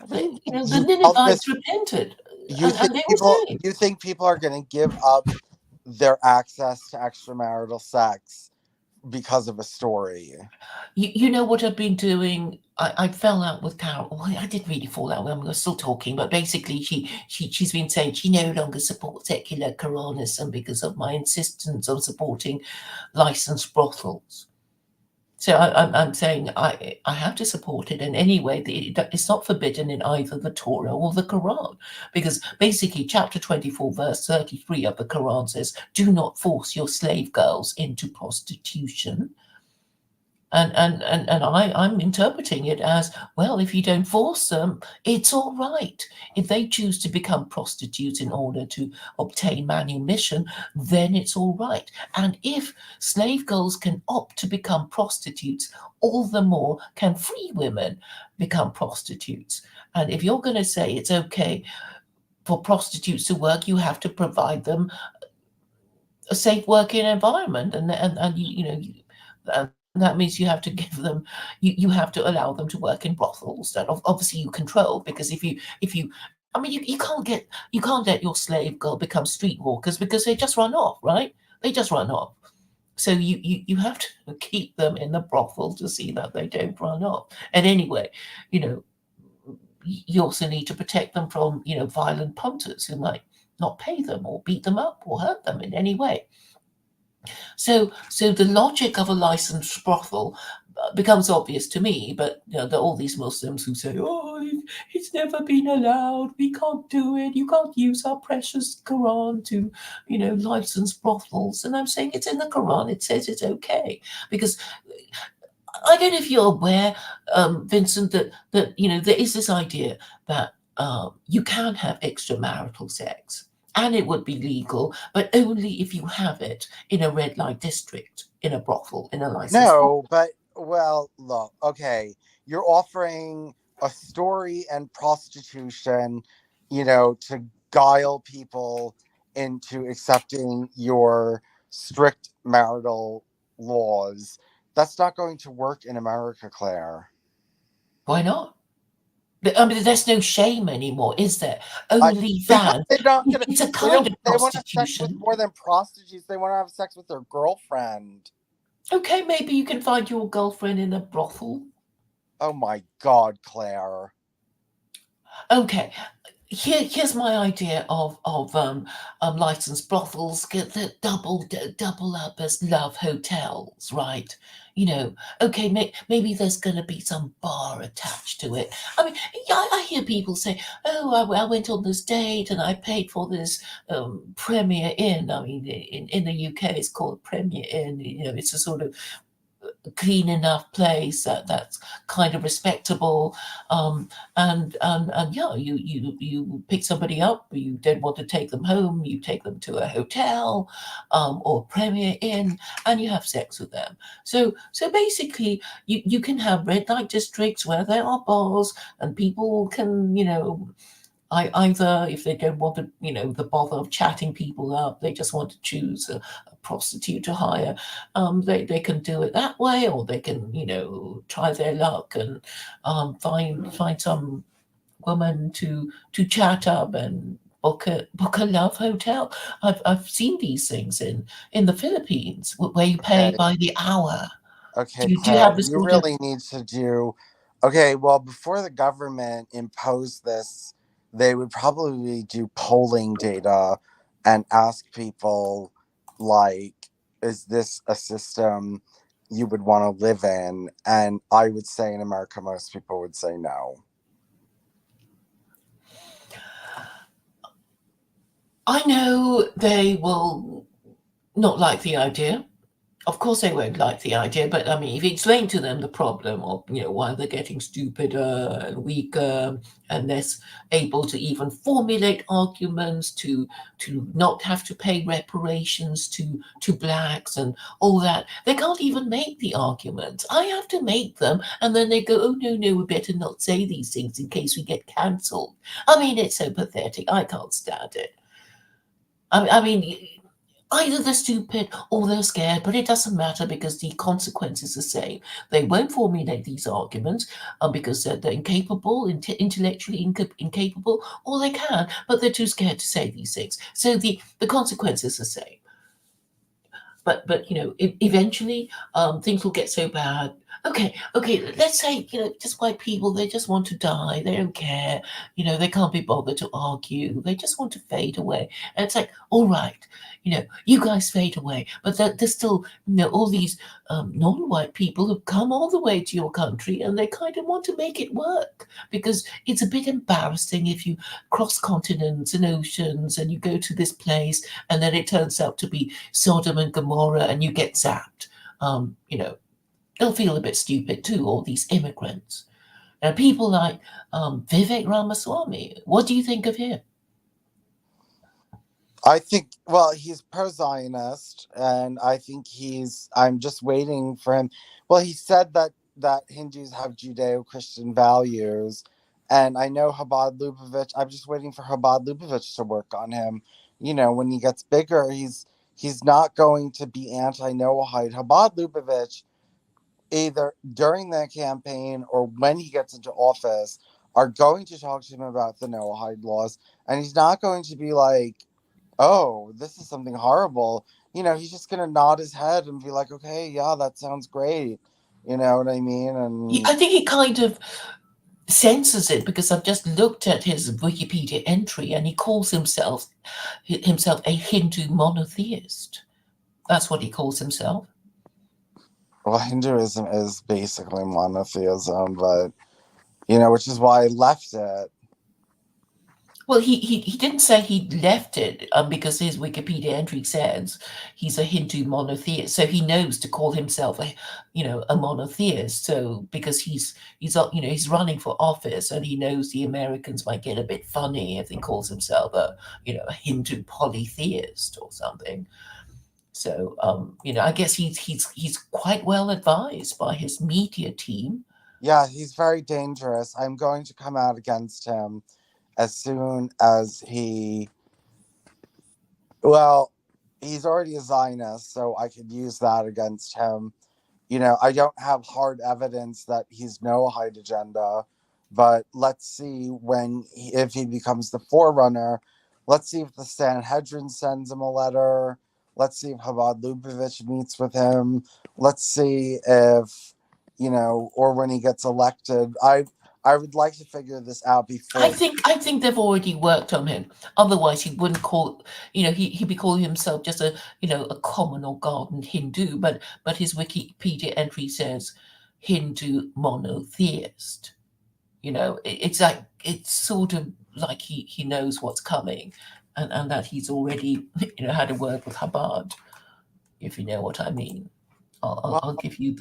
What do you mean? The You tell this? Ninevites repented, You think and they were people? saved. You think people are going to give up their access to extramarital sex because of a story? You know what I've been doing? I fell out with Carol. Well, I didn't really fall out with her. We're still talking, but basically, she's been saying she no longer supports secular Quranism because of my insistence on supporting licensed brothels. So I'm saying I have to support it in any way. It's not forbidden in either the Torah or the Quran, because basically chapter 24, verse 33 of the Quran says, "Do not force your slave girls into prostitution." I'm interpreting it as, well, if you don't force them, it's all right. If they choose to become prostitutes in order to obtain manumission, then it's all right. And if slave girls can opt to become prostitutes, all the more can free women become prostitutes. And if you're going to say it's okay for prostitutes to work, you have to provide them a safe working environment, and and that means you have to give them, you have to allow them to work in brothels that obviously you control, because if you I mean, you can't let your slave girl become streetwalkers, because they just run off, right? They just run off. So you have to keep them in the brothel to see that they don't run off. And anyway, you know, you also need to protect them from, violent punters who might not pay them or beat them up or hurt them in any way. So the logic of a licensed brothel becomes obvious to me, but there are all these Muslims who say, "Oh, it's never been allowed. We can't do it. You can't use our precious Quran to, license brothels." And I'm saying it's in the Quran. It says it's okay, because I don't know if you're aware, Vincent, that there is this idea that you can have extramarital sex, and it would be legal, but only if you have it in a red light district, in a brothel, in a licensed brothel. No, but well, look, okay, you're offering a story and prostitution, to guile people into accepting your strict marital laws. That's not going to work in America, Claire. Why not? I mean, there's no shame anymore, is there? I Only because that they're not gonna. it's a They kind don't. of They want to have sex with prostitution. more than prostitutes. They want to have sex with their girlfriend. Okay, maybe you can find your girlfriend in a brothel. Oh my God, Claire. Okay, here's my idea of licensed brothels that double up as love hotels, right? Okay, maybe there's going to be some bar attached to it. I mean, yeah, I hear people say, "Oh, I went on this date and I paid for this Premier Inn." I mean, in the UK, it's called Premier Inn. It's a sort of clean enough place that's kind of respectable, and yeah, you pick somebody up, you don't want to take them home, you take them to a hotel, or Premier Inn, and you have sex with them. So basically, you can have red light districts where there are bars, and people can, either, if they don't want the bother of chatting people up, they just want to choose a prostitute to hire. They can do it that way, or they can, try their luck and find some woman to chat up and book a love hotel. I've seen these things in the Philippines, where you pay Okay. by the hour. Okay, Do you Claire, have this you sort of? really need to do. Okay, well, before the government imposed this, they would probably do polling data and ask people, like, is this a system you would want to live in? And I would say in America, most people would say no. I know they will not like the idea. Of course, they won't like the idea, but I mean, if you explain to them the problem, or why they're getting stupider and weaker and less able to even formulate arguments, to not have to pay reparations to blacks and all that, they can't even make the arguments. I have to make them, and then they go, "Oh no, we better not say these things in case we get cancelled." I mean, it's so pathetic. I can't stand it. I mean, either they're stupid or they're scared, but it doesn't matter, because the consequence is the same. They won't formulate these arguments, because they're incapable, intellectually incapable, or they can, but they're too scared to say these things. So the consequence is the same. But eventually, things will get so bad. Okay. Let's say, just white people, they just want to die. They don't care. They can't be bothered to argue. They just want to fade away. And it's like, all right, you guys fade away. But there's still, all these non-white people who've come all the way to your country and they kind of want to make it work because it's a bit embarrassing if you cross continents and oceans and you go to this place and then it turns out to be Sodom and Gomorrah and you get zapped. Um, you know, they'll feel a bit stupid too, all these immigrants. And people like Vivek Ramaswamy, what do you think of him? I think, well, he's pro-Zionist, and I think I'm just waiting for him. Well, he said that Hindus have Judeo-Christian values, and I know Chabad Lubavitch. I'm just waiting for Chabad Lubavitch to work on him. When he gets bigger, he's not going to be anti-Noahide. Chabad Lubavitch, either during the campaign or when he gets into office, are going to talk to him about the Noahide laws, and he's not going to be like, oh, this is something horrible. He's just gonna nod his head and be like, okay, yeah, that sounds great. You know what I mean? And I think he kind of censors it because I've just looked at his Wikipedia entry and he calls himself a Hindu monotheist. That's what he calls himself. well, Hinduism is basically monotheism, but which is why I left it. Well, he didn't say he left it because his Wikipedia entry says he's a Hindu monotheist, so he knows to call himself a monotheist. So because he's running for office, and he knows the Americans might get a bit funny if he calls himself a Hindu polytheist or something. So I guess he's quite well advised by his media team. Yeah, he's very dangerous. I'm going to come out against him as soon as well, he's already a Zionist, so I could use that against him. I don't have hard evidence that he's Noahide agenda, but let's see if he becomes the forerunner. Let's see if the Sanhedrin sends him a letter. Let's see if Chabad Lubavitch meets with him. Let's see if, or when he gets elected. I would like to figure this out I before. think I think they've already worked on him. Otherwise, he wouldn't call. He'd be calling himself just a common or garden Hindu. But his Wikipedia entry says Hindu monotheist. It's like it's sort of like he knows what's coming, and that he's already had a word with Chabad. If you know what I mean, I'll Well, give you.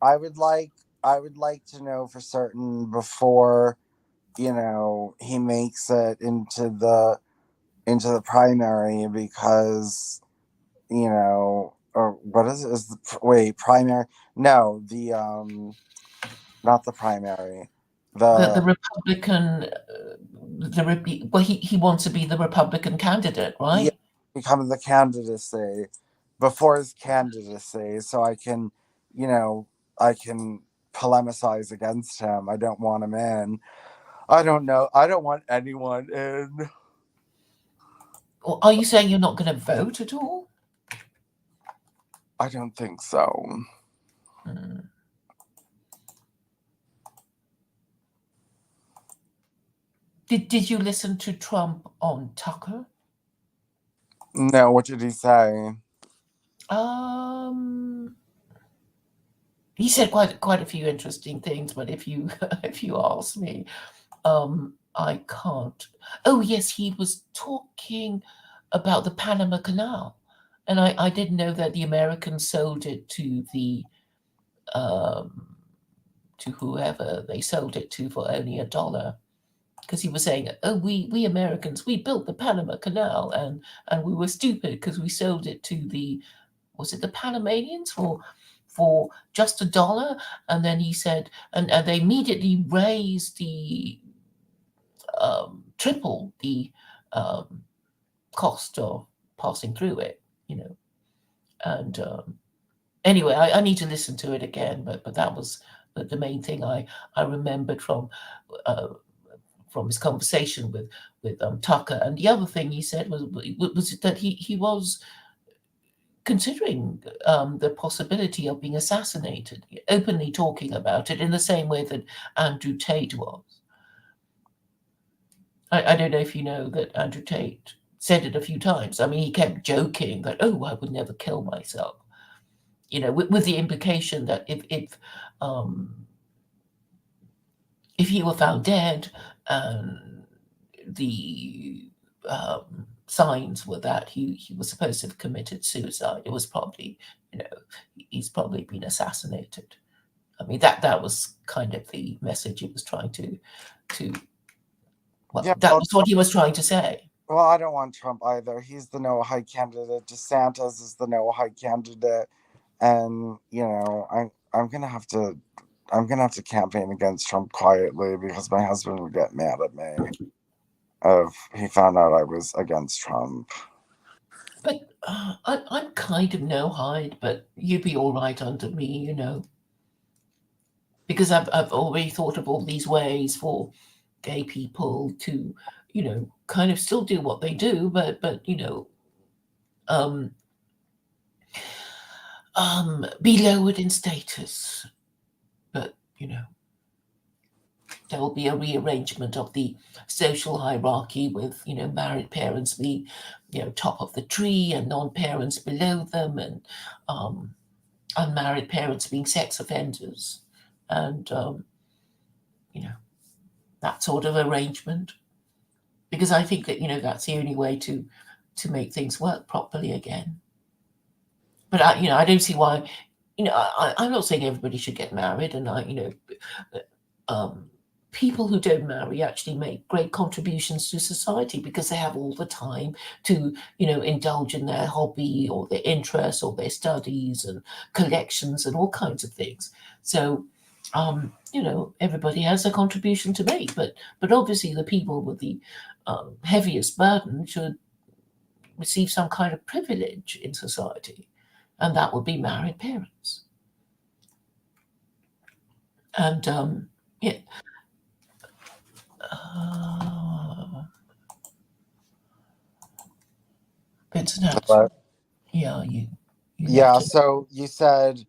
I would like I would like to know for certain before he makes it into the primary, because or what is wait, primary, no, not the primary, The the Republican, well, he wants to be the Republican candidate, yeah, right? become the candidacy, before his candidacy, so you know I can polemicize against him. I don't want him in. I don't know. I don't want anyone in. Or are you saying you're not going to vote at all? I don't think so. Hmm. Did you listen to Trump on Tucker? No, what did he say? Um, he said quite a few interesting things, but if you if you ask me, I can't. Oh yes, he was talking about the Panama Canal, and I didn't know that the Americans sold it um, to whoever they sold it to for only $1. Because he was saying, "Oh, we Americans, we built the Panama Canal, and we were stupid because we sold it to the was it the Panamanians for just $1?" And then he said, and they immediately raised the triple the um, cost of passing through it, you know. And anyway, I need to listen to it again, but that was the main thing I remembered uh, from his conversation with Tucker. And the other thing he said was that he was considering the possibility of being assassinated, openly talking about it in the same way that Andrew Tate was. I don't know if you know that Andrew Tate said it a few times. I mean, he kept joking that, oh, I would never kill myself, with the implication that um, if he were found dead and the signs were that he was supposed to have committed suicide, it was probably, you know, he's probably been assassinated. I mean, that was kind of the message he was trying to well, Yeah, that was what he was trying to say. well, I don't want Trump either. He's the no high candidate. DeSantis is the no high candidate, and I'm gonna have to campaign against Trump quietly because my husband would get mad at me if he found out I was against Trump. But I'm kind of no hide, but you'd be all right under me, because I've already thought of all these ways for gay people to, kind of still do what they do, but um, be lowered in status. But there will be a rearrangement of the social hierarchy with married parents being top of the tree and non-parents below them, and um, unmarried parents being sex offenders, and you know that sort of arrangement, because I think that that's the only way to make things work properly again. But I don't see why. I'm not saying everybody should get married, and um, people who don't marry actually make great contributions to society because they have all the time to indulge in their hobby or their interests or their studies and collections and all kinds of things. So everybody has a contribution to make, but obviously the people with the heaviest burden should receive some kind of privilege in society, and that would be married parents. And yeah, uh, Vincent has, But yeah, you yeah, left it. so you said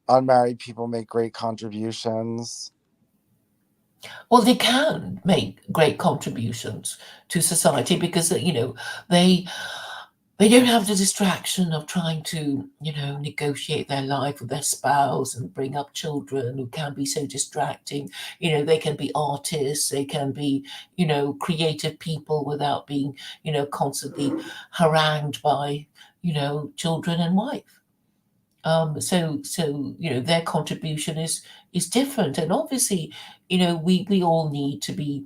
unmarried people make great contributions. Well, they can make great contributions to society because they they don't have the distraction of trying to negotiate their life with their spouse and bring up children who can be so distracting. They can be artists, they can be creative people without being constantly harangued by children and wife. So their contribution is different, and obviously we all need to be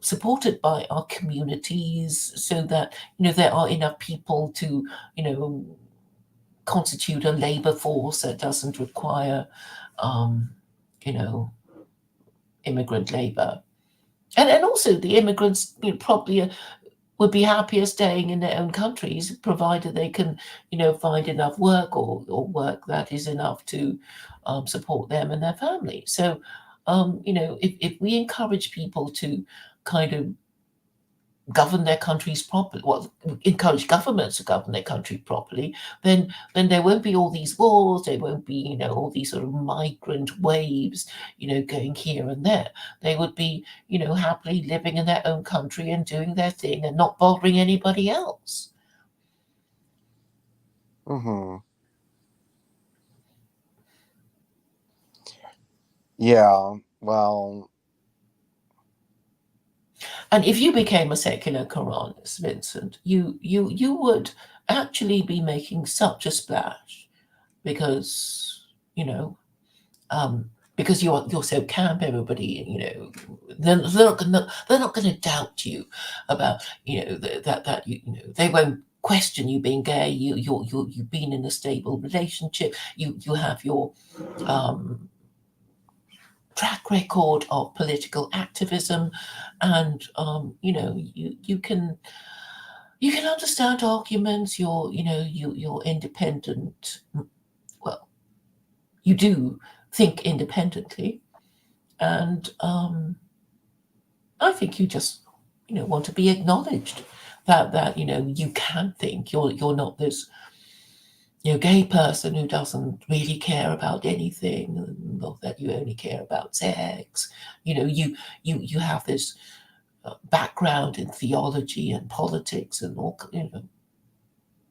supported by our communities so that there are enough people to constitute a labor force that doesn't require um, you know immigrant labor, and also the immigrants probably would be happier staying in their own countries, provided they can, find enough work, or work that is enough to support them and their family. So, if we encourage people to kind of govern their countries properly, well, encourage governments to govern their country properly, then there won't be all these wars, there won't be, all these sort of migrant waves, going here and there. They would be, happily living in their own country and doing their thing and not bothering anybody else. Mm-hmm. Yeah. Well, And if you became a secular Quranist, Vincent, you would actually be making such a splash because, you know, um, because you're so camp. Everybody, they're not gonna doubt you about that they won't question you being gay. You've been in a stable relationship. You have your um, track record of political activism, and you can understand arguments. You're independent. Well, you do think independently, and I think you just want to be acknowledged that you can think. You're not this. gay person who doesn't really care about anything, or that you only care about sex. You have this background in theology and politics and all.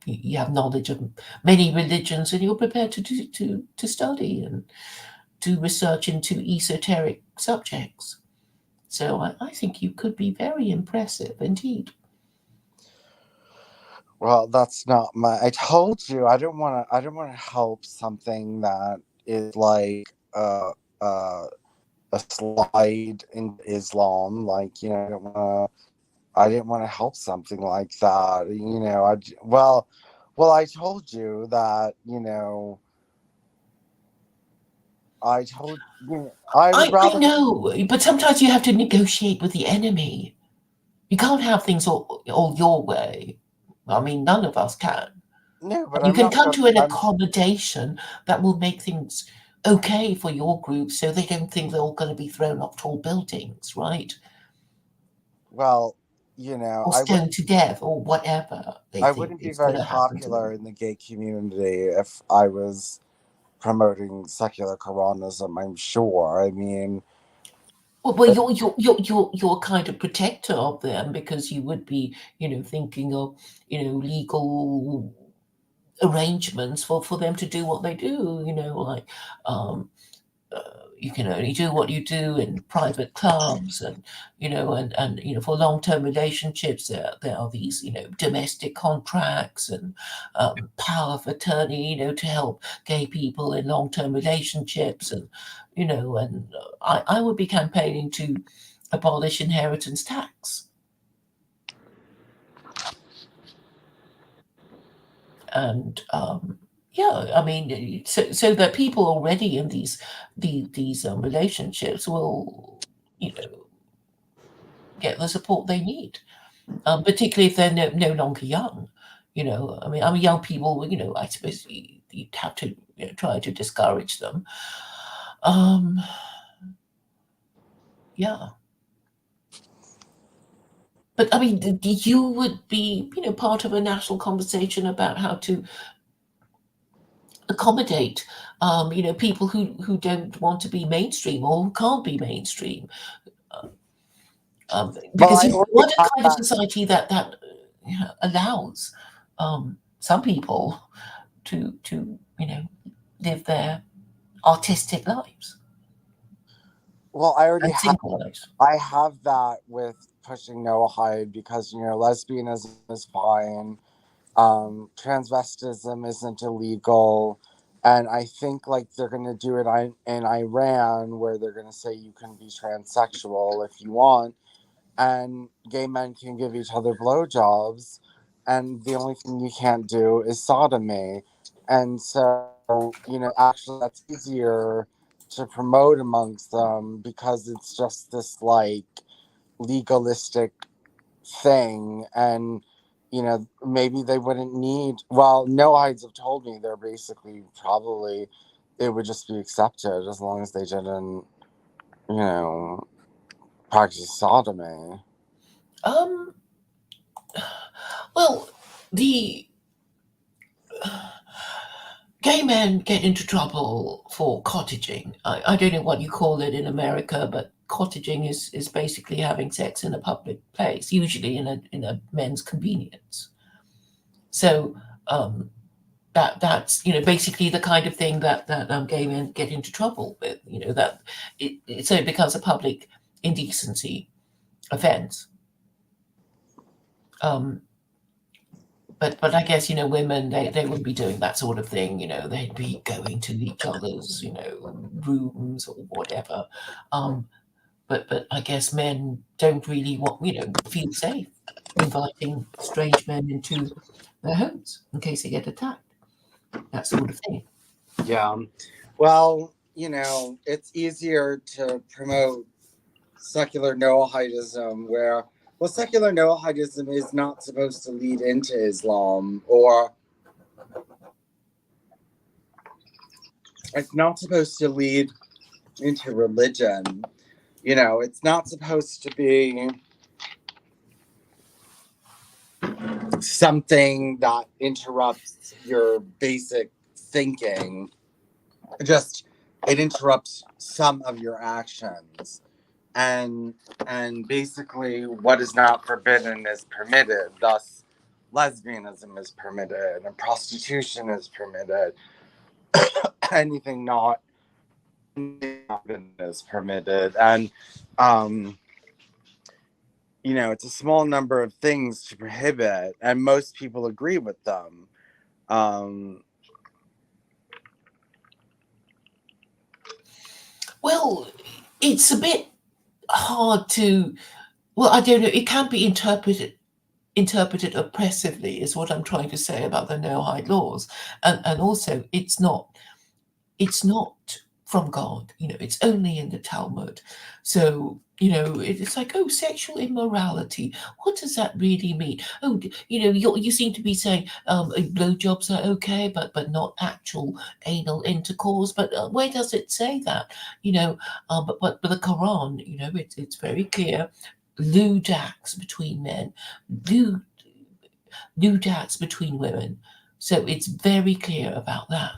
You have knowledge of many religions, and you're prepared to study and to research into esoteric subjects. So I think you could be very impressive indeed. Well, that's not my. I told you I don't want to. I don't want to help something that is like a slide into Islam. Like, I don't want to. I didn't want to help something like that. Well, I told you that. I told you. I would I rather. know, but sometimes you have to negotiate with the enemy. You can't have things all your way. I mean, none of us can. No, but You I'm can not come gonna. to an I'm. accommodation that will make things okay for your group so they don't think they're all going to be thrown off tall buildings, right? Well, Or I stoned wouldn't. to death or whatever they I think wouldn't be is going very to happen to popular them. in the gay community if I was promoting secular Quranism. I'm sure. I mean, Well, you're a kind of protector of them because you would be, thinking of, legal arrangements for them to do what they do. Like um, uh, you can only do what you do in private clubs, and for long-term relationships there are these domestic contracts and power of attorney to help gay people in long-term relationships, and I would be campaigning to abolish inheritance tax. And yeah, I mean, so that people already in these relationships will get the support they need, particularly if they're no longer young. I mean, young people. I suppose you'd have to try to discourage them. Um, yeah, but I mean, you would be part of a national conversation about how to accommodate people who don't want to be mainstream or who can't be mainstream. well, Because I you already want a have kind of that. society that allows some people to live their artistic lives Well, I already and have. single lives. I have that with pushing Noah Hyde because lesbianism is fine. Transvestism isn't illegal. And I think like they're gonna do it in Iran, where they're gonna say you can be transsexual if you want, and gay men can give each other blowjobs, and the only thing you can't do is sodomy. And so, actually, that's easier to promote amongst them because it's just this like legalistic thing. And maybe they wouldn't need. Well, no hides have told me they're basically probably it would just be accepted as long as they didn't, you know, practice sodomy. Um, well, the gay men get into trouble for cottaging. I don't know what you call it in America, but cottaging is basically having sex in a public place, usually in a men's convenience. So um, that's basically the kind of thing that gay men get into trouble with. That so it becomes a public indecency offence. Um, but I guess women they wouldn't be doing that sort of thing. They'd be going to each other's rooms or whatever. Um, but I guess men don't really want feel safe inviting strange men into their homes in case they get attacked. That sort of thing. Yeah. Well, it's easier to promote secular Noahidism where, well, secular Noahidism is not supposed to lead into Islam, or it's not supposed to lead into religion. It's not supposed to be something that interrupts your basic thinking, just it interrupts some of your actions. And basically what is not forbidden is permitted. Thus lesbianism is permitted and prostitution is permitted. Anything not forbidden is permitted. And it's a small number of things to prohibit, and most people agree with them. Um, Well, it's a bit hard to. Well, I don't know. It can be interpreted oppressively, is what I'm trying to say about the no hide laws, and also it's not from God. It's only in the Talmud. So it's like, oh, sexual immorality. What does that really mean? Oh, you seem to be saying blowjobs are okay, but not actual anal intercourse. But where does it say that? But the Quran, it's very clear. Lewd acts between men, lewd, lewd acts between women. So it's very clear about that.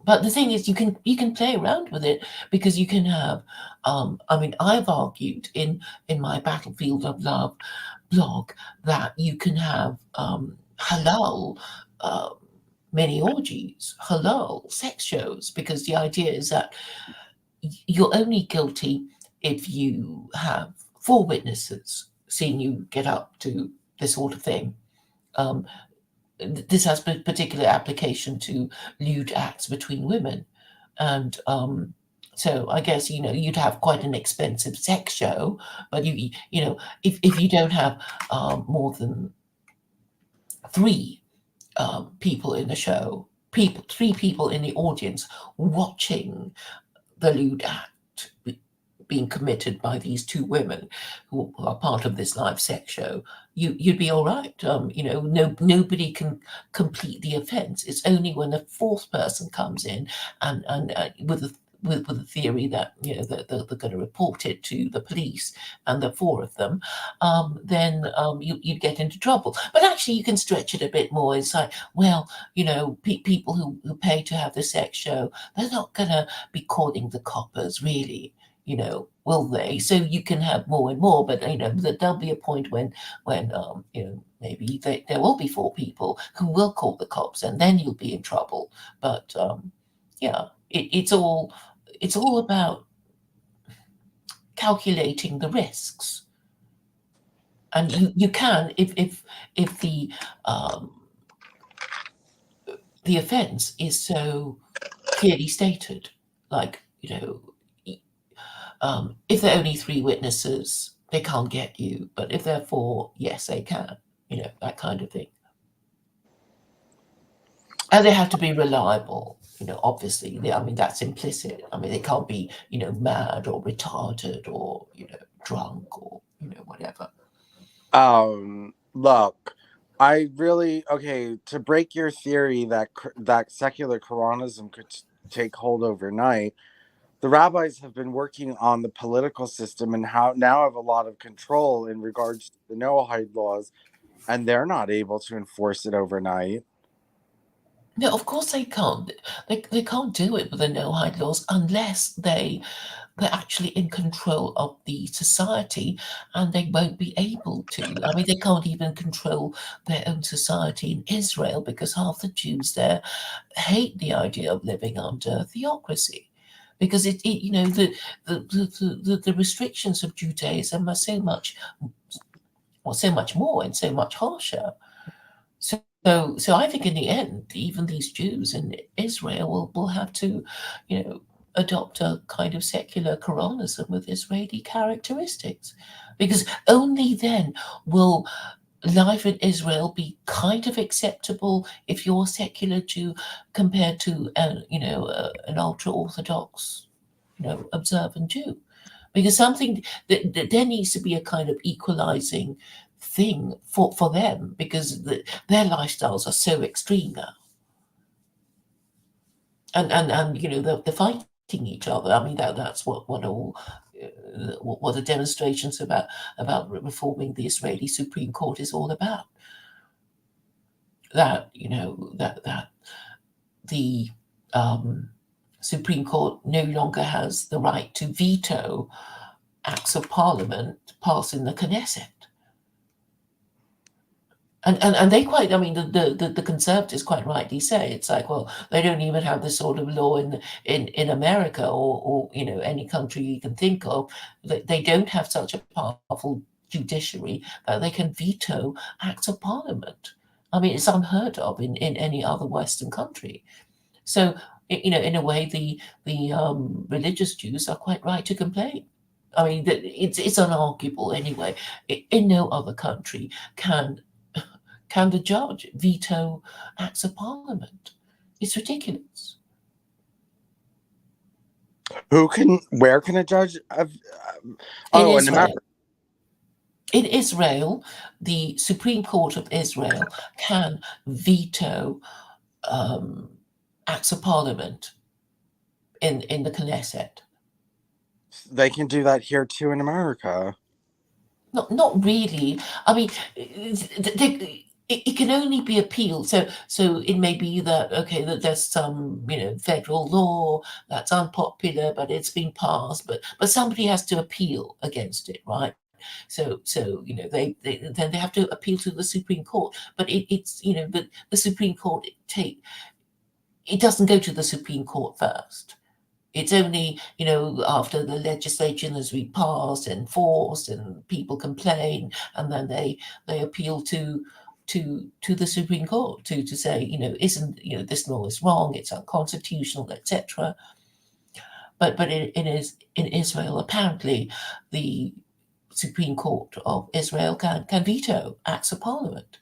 But the thing is, you can play around with it, because you can have. I mean, I've argued in my Battlefield of Love blog that you can have halal uh, many orgies, halal sex shows, because the idea is that you're only guilty if you have four witnesses seeing you get up to this sort of thing. Um, this has particular application to lewd acts between women, and so I guess you'd have quite an expensive sex show, but if you don't have more than three people in the show, three people in the audience watching the lewd act being committed by these two women who are part of this live sex show, you'd be all right. Nobody can complete the offence. It's only when a fourth person comes in and with a theory that they're going to report it to the police, and the four of them, then you'd get into trouble. But actually, you can stretch it a bit more. It's like, well, people who pay to have the sex show, they're not going to be calling the coppers, really. Will they? So you can have more and more, but there'll be a point when maybe there will be four people who will call the cops, and then you'll be in trouble. But yeah, it's all about calculating the risks, and you can, if the offence is so clearly stated, like if there are only three witnesses, they can't get you. But if there are four, yes, they can. That kind of thing. And they have to be reliable. Obviously, I mean, that's implicit. I mean, they can't be, mad or retarded or, drunk or, whatever. Look, I really okay to break your theory that that secular Quranism could take hold overnight. The rabbis have been working on the political system and how now have a lot of control in regards to the Noahide laws, and they're not able to enforce it overnight. No, of course they can't. They can't do it with the no hide laws unless they're actually in control of the society, and they won't be able to. I mean, they can't even control their own society in Israel, because half the Jews there hate the idea of living under theocracy, because the restrictions of Judaism are so much more and so much harsher. So I think in the end, even these Jews in Israel will have to, adopt a kind of secular Quranism with Israeli characteristics, because only then will life in Israel be kind of acceptable if you're a secular Jew compared to an ultra orthodox, observant Jew, because something that there needs to be a kind of equalizing thing for them, because their lifestyles are so extreme now, and they're fighting each other. I mean, that's what the demonstrations about reforming the Israeli Supreme Court is all about. that that the Supreme Court no longer has the right to veto acts of parliament passed in the Knesset. And they quite, I mean, the Conservatives quite rightly say it's like, well, they don't even have this sort of law in America or any country you can think of. They don't have such a powerful judiciary that they can veto acts of parliament. I mean, it's unheard of in any other Western country. So, in a way, the religious Jews are quite right to complain. I mean, it's unarguable anyway. In no other country can the judge veto acts of parliament. It's ridiculous. Where can a judge In in America? Israel, in Israel, the Supreme Court of Israel can veto um, acts of parliament in the Knesset. They can do that here too in America. Not really. I mean, it can only be appealed. So it may be that okay, that there's some federal law that's unpopular, but it's been passed, but somebody has to appeal against it, right? So then they have to appeal to the Supreme Court, but but the Supreme Court it doesn't go to the Supreme Court first. It's only, after the legislation has been passed, enforced, and people complain, and then they appeal to the Supreme Court to say, isn't this law is wrong, it's unconstitutional, etc. But it is in Israel. Apparently, the Supreme Court of Israel can veto acts of parliament.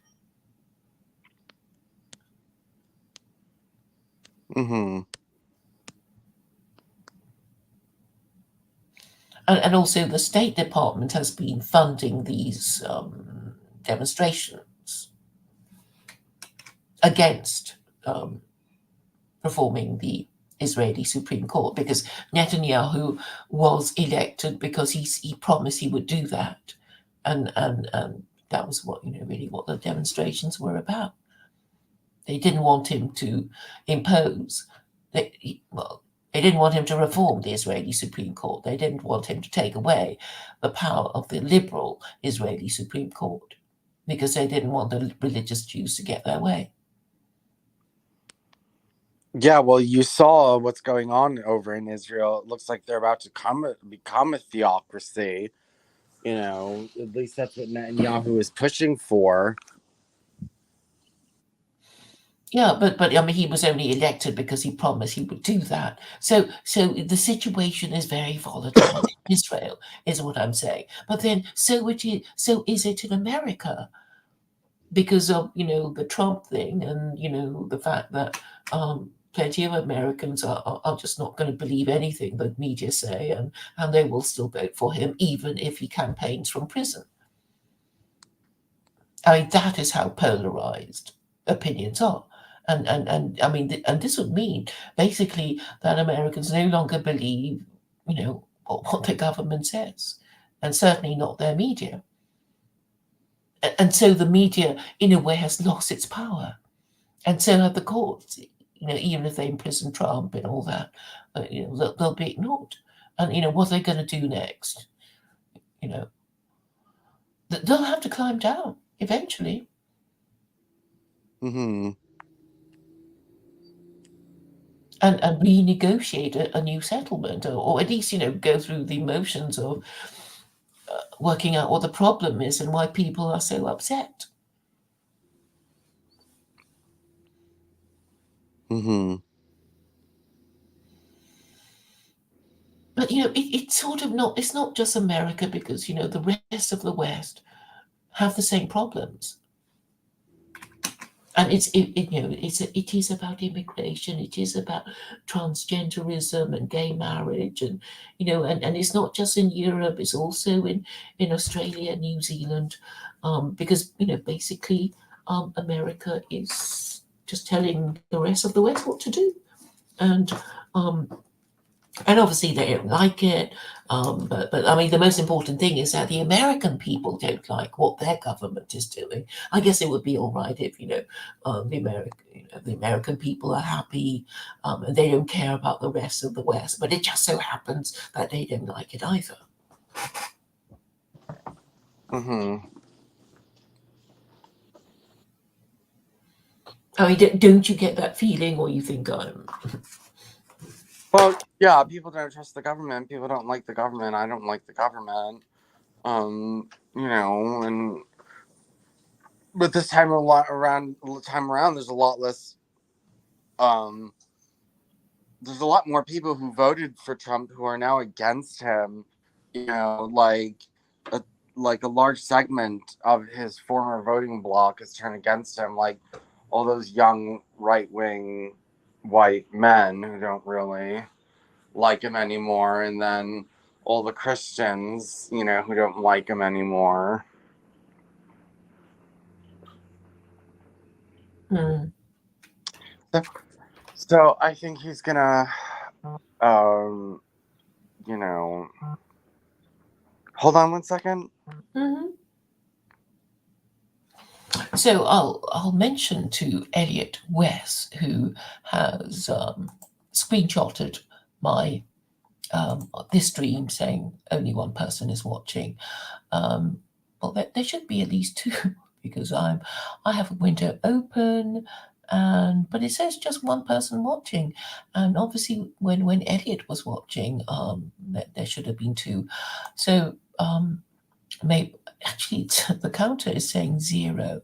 Mm-hmm. And also, the State Department has been funding these demonstrations against reforming the Israeli Supreme Court because Netanyahu was elected because he promised he would do that, and that was what really what the demonstrations were about. They didn't want him to impose. They didn't want him to reform the Israeli Supreme Court. They didn't want him to take away the power of the liberal Israeli Supreme Court because they didn't want the religious Jews to get their way. Yeah, well, you saw what's going on over in Israel. It looks like they're about to become a theocracy. At least that's what Netanyahu is pushing for. Yeah, but I mean, he was only elected because he promised he would do that. So the situation is very volatile in Israel, is what I'm saying. But then, so is it in America because of the Trump thing and the fact that plenty of Americans are just not going to believe anything the media say, and they will still vote for him even if he campaigns from prison. I mean, that is how polarized opinions are. And I mean, and this would mean basically that Americans no longer believe, what the government says, and certainly not their media. And so the media, in a way, has lost its power, and so have the courts. Even if they imprison Trump and all that, they'll be ignored. And what are they going to do next? They'll have to climb down eventually. Mm-hmm. And renegotiate a new settlement, or at least go through the motions of working out what the problem is and why people are so upset. Mm-hmm. But it's sort of not. It's not just America because the rest of the West have the same problems. And it is about immigration. It is about transgenderism and gay marriage, and it's not just in Europe. It's also in Australia, New Zealand, because basically America is just telling the rest of the West what to do, and And obviously they don't like it. But I mean, the most important thing is that the American people don't like what their government is doing. I guess it would be all right if the American people are happy, and they don't care about the rest of the West. But it just so happens that they don't like it either. Mm-hmm. I mean, don't you get that feeling, or you think I'm? Well, yeah, people don't trust the government. People don't like the government. I don't like the government. And but this time around, um, there's a lot more people who voted for Trump who are now against him. A like a large segment of his former voting bloc has turned against him. Like all those young right wing white men who don't really like him anymore, and then all the Christians, who don't like him anymore. Hmm. So, so I think he's gonna, um, you know, hold on one second. Hmm. So I'll mention to Elliot West, who has screenshotted my this stream saying only one person is watching. Um, well, there should be at least two because I have a window open, and but it says just one person watching, and obviously when Elliot was watching, there should have been two. So maybe actually the counter is saying zero.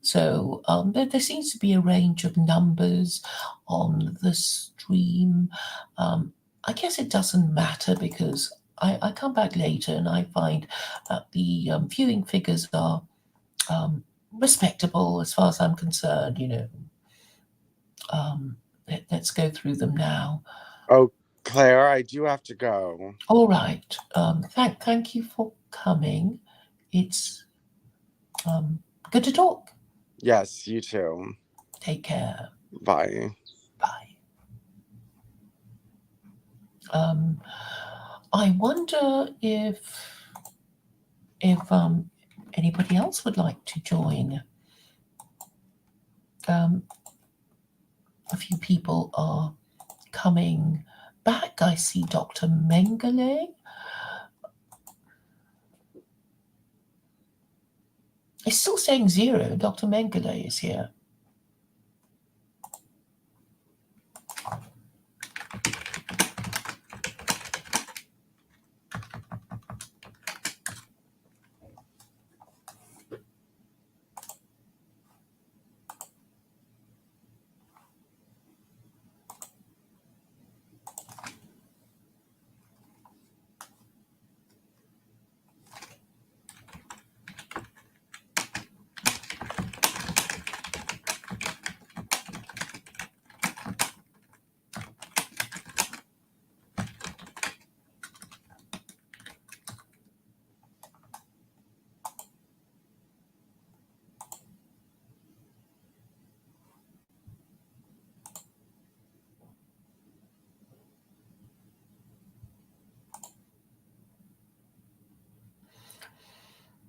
So there seems to be a range of numbers on the stream. I guess it doesn't matter because I come back later and I find that the viewing figures are um, respectable as far as I'm concerned. Um, let's go through them now. Oh, Claire, I do have to go. All right. Thank you for coming. It's um, good to talk. Yes, you too. Take care. Bye. Bye. Um, I wonder if anybody else would like to join. Um, a few people are coming back. I see Dr. Mengele. It's still saying zero. Dr. Mengele is here.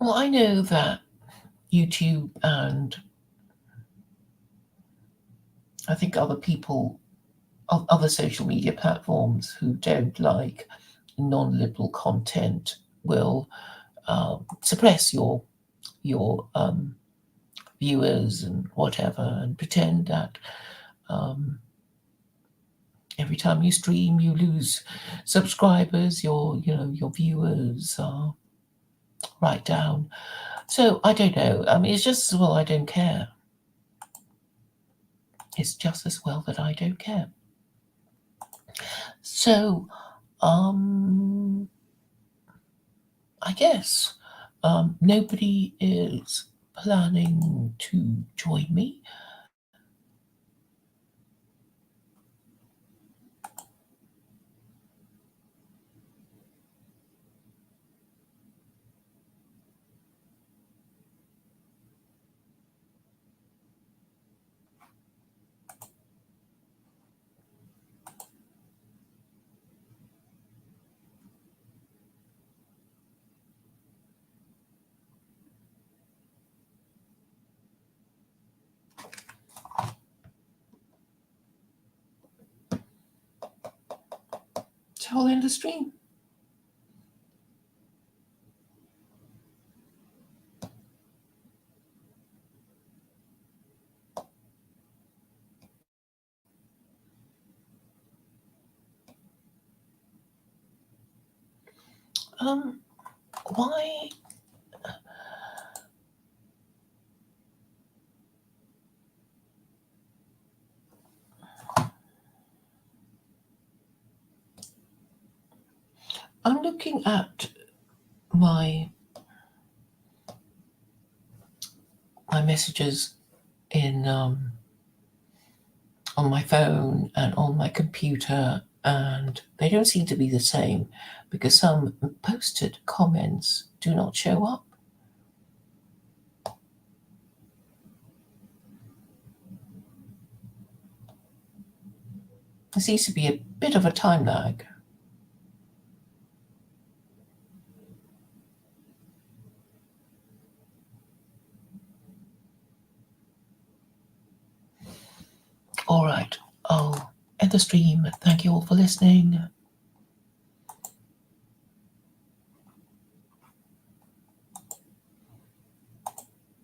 Well, I know that YouTube and I think other people of other social media platforms who don't like non-liberal content will suppress your viewers and whatever, and pretend that um, every time you stream, you lose subscribers. Your viewers are right down. So I don't know. I mean, it's just as well I don't care. It's just as well that I don't care. So, um, I guess nobody is planning to join me. I'll end the stream. Why? I'm looking at my messages in on my phone and on my computer, and they don't seem to be the same because some posted comments do not show up. There seems to be a bit of a time lag. All right, I'll end the stream. Thank you all for listening.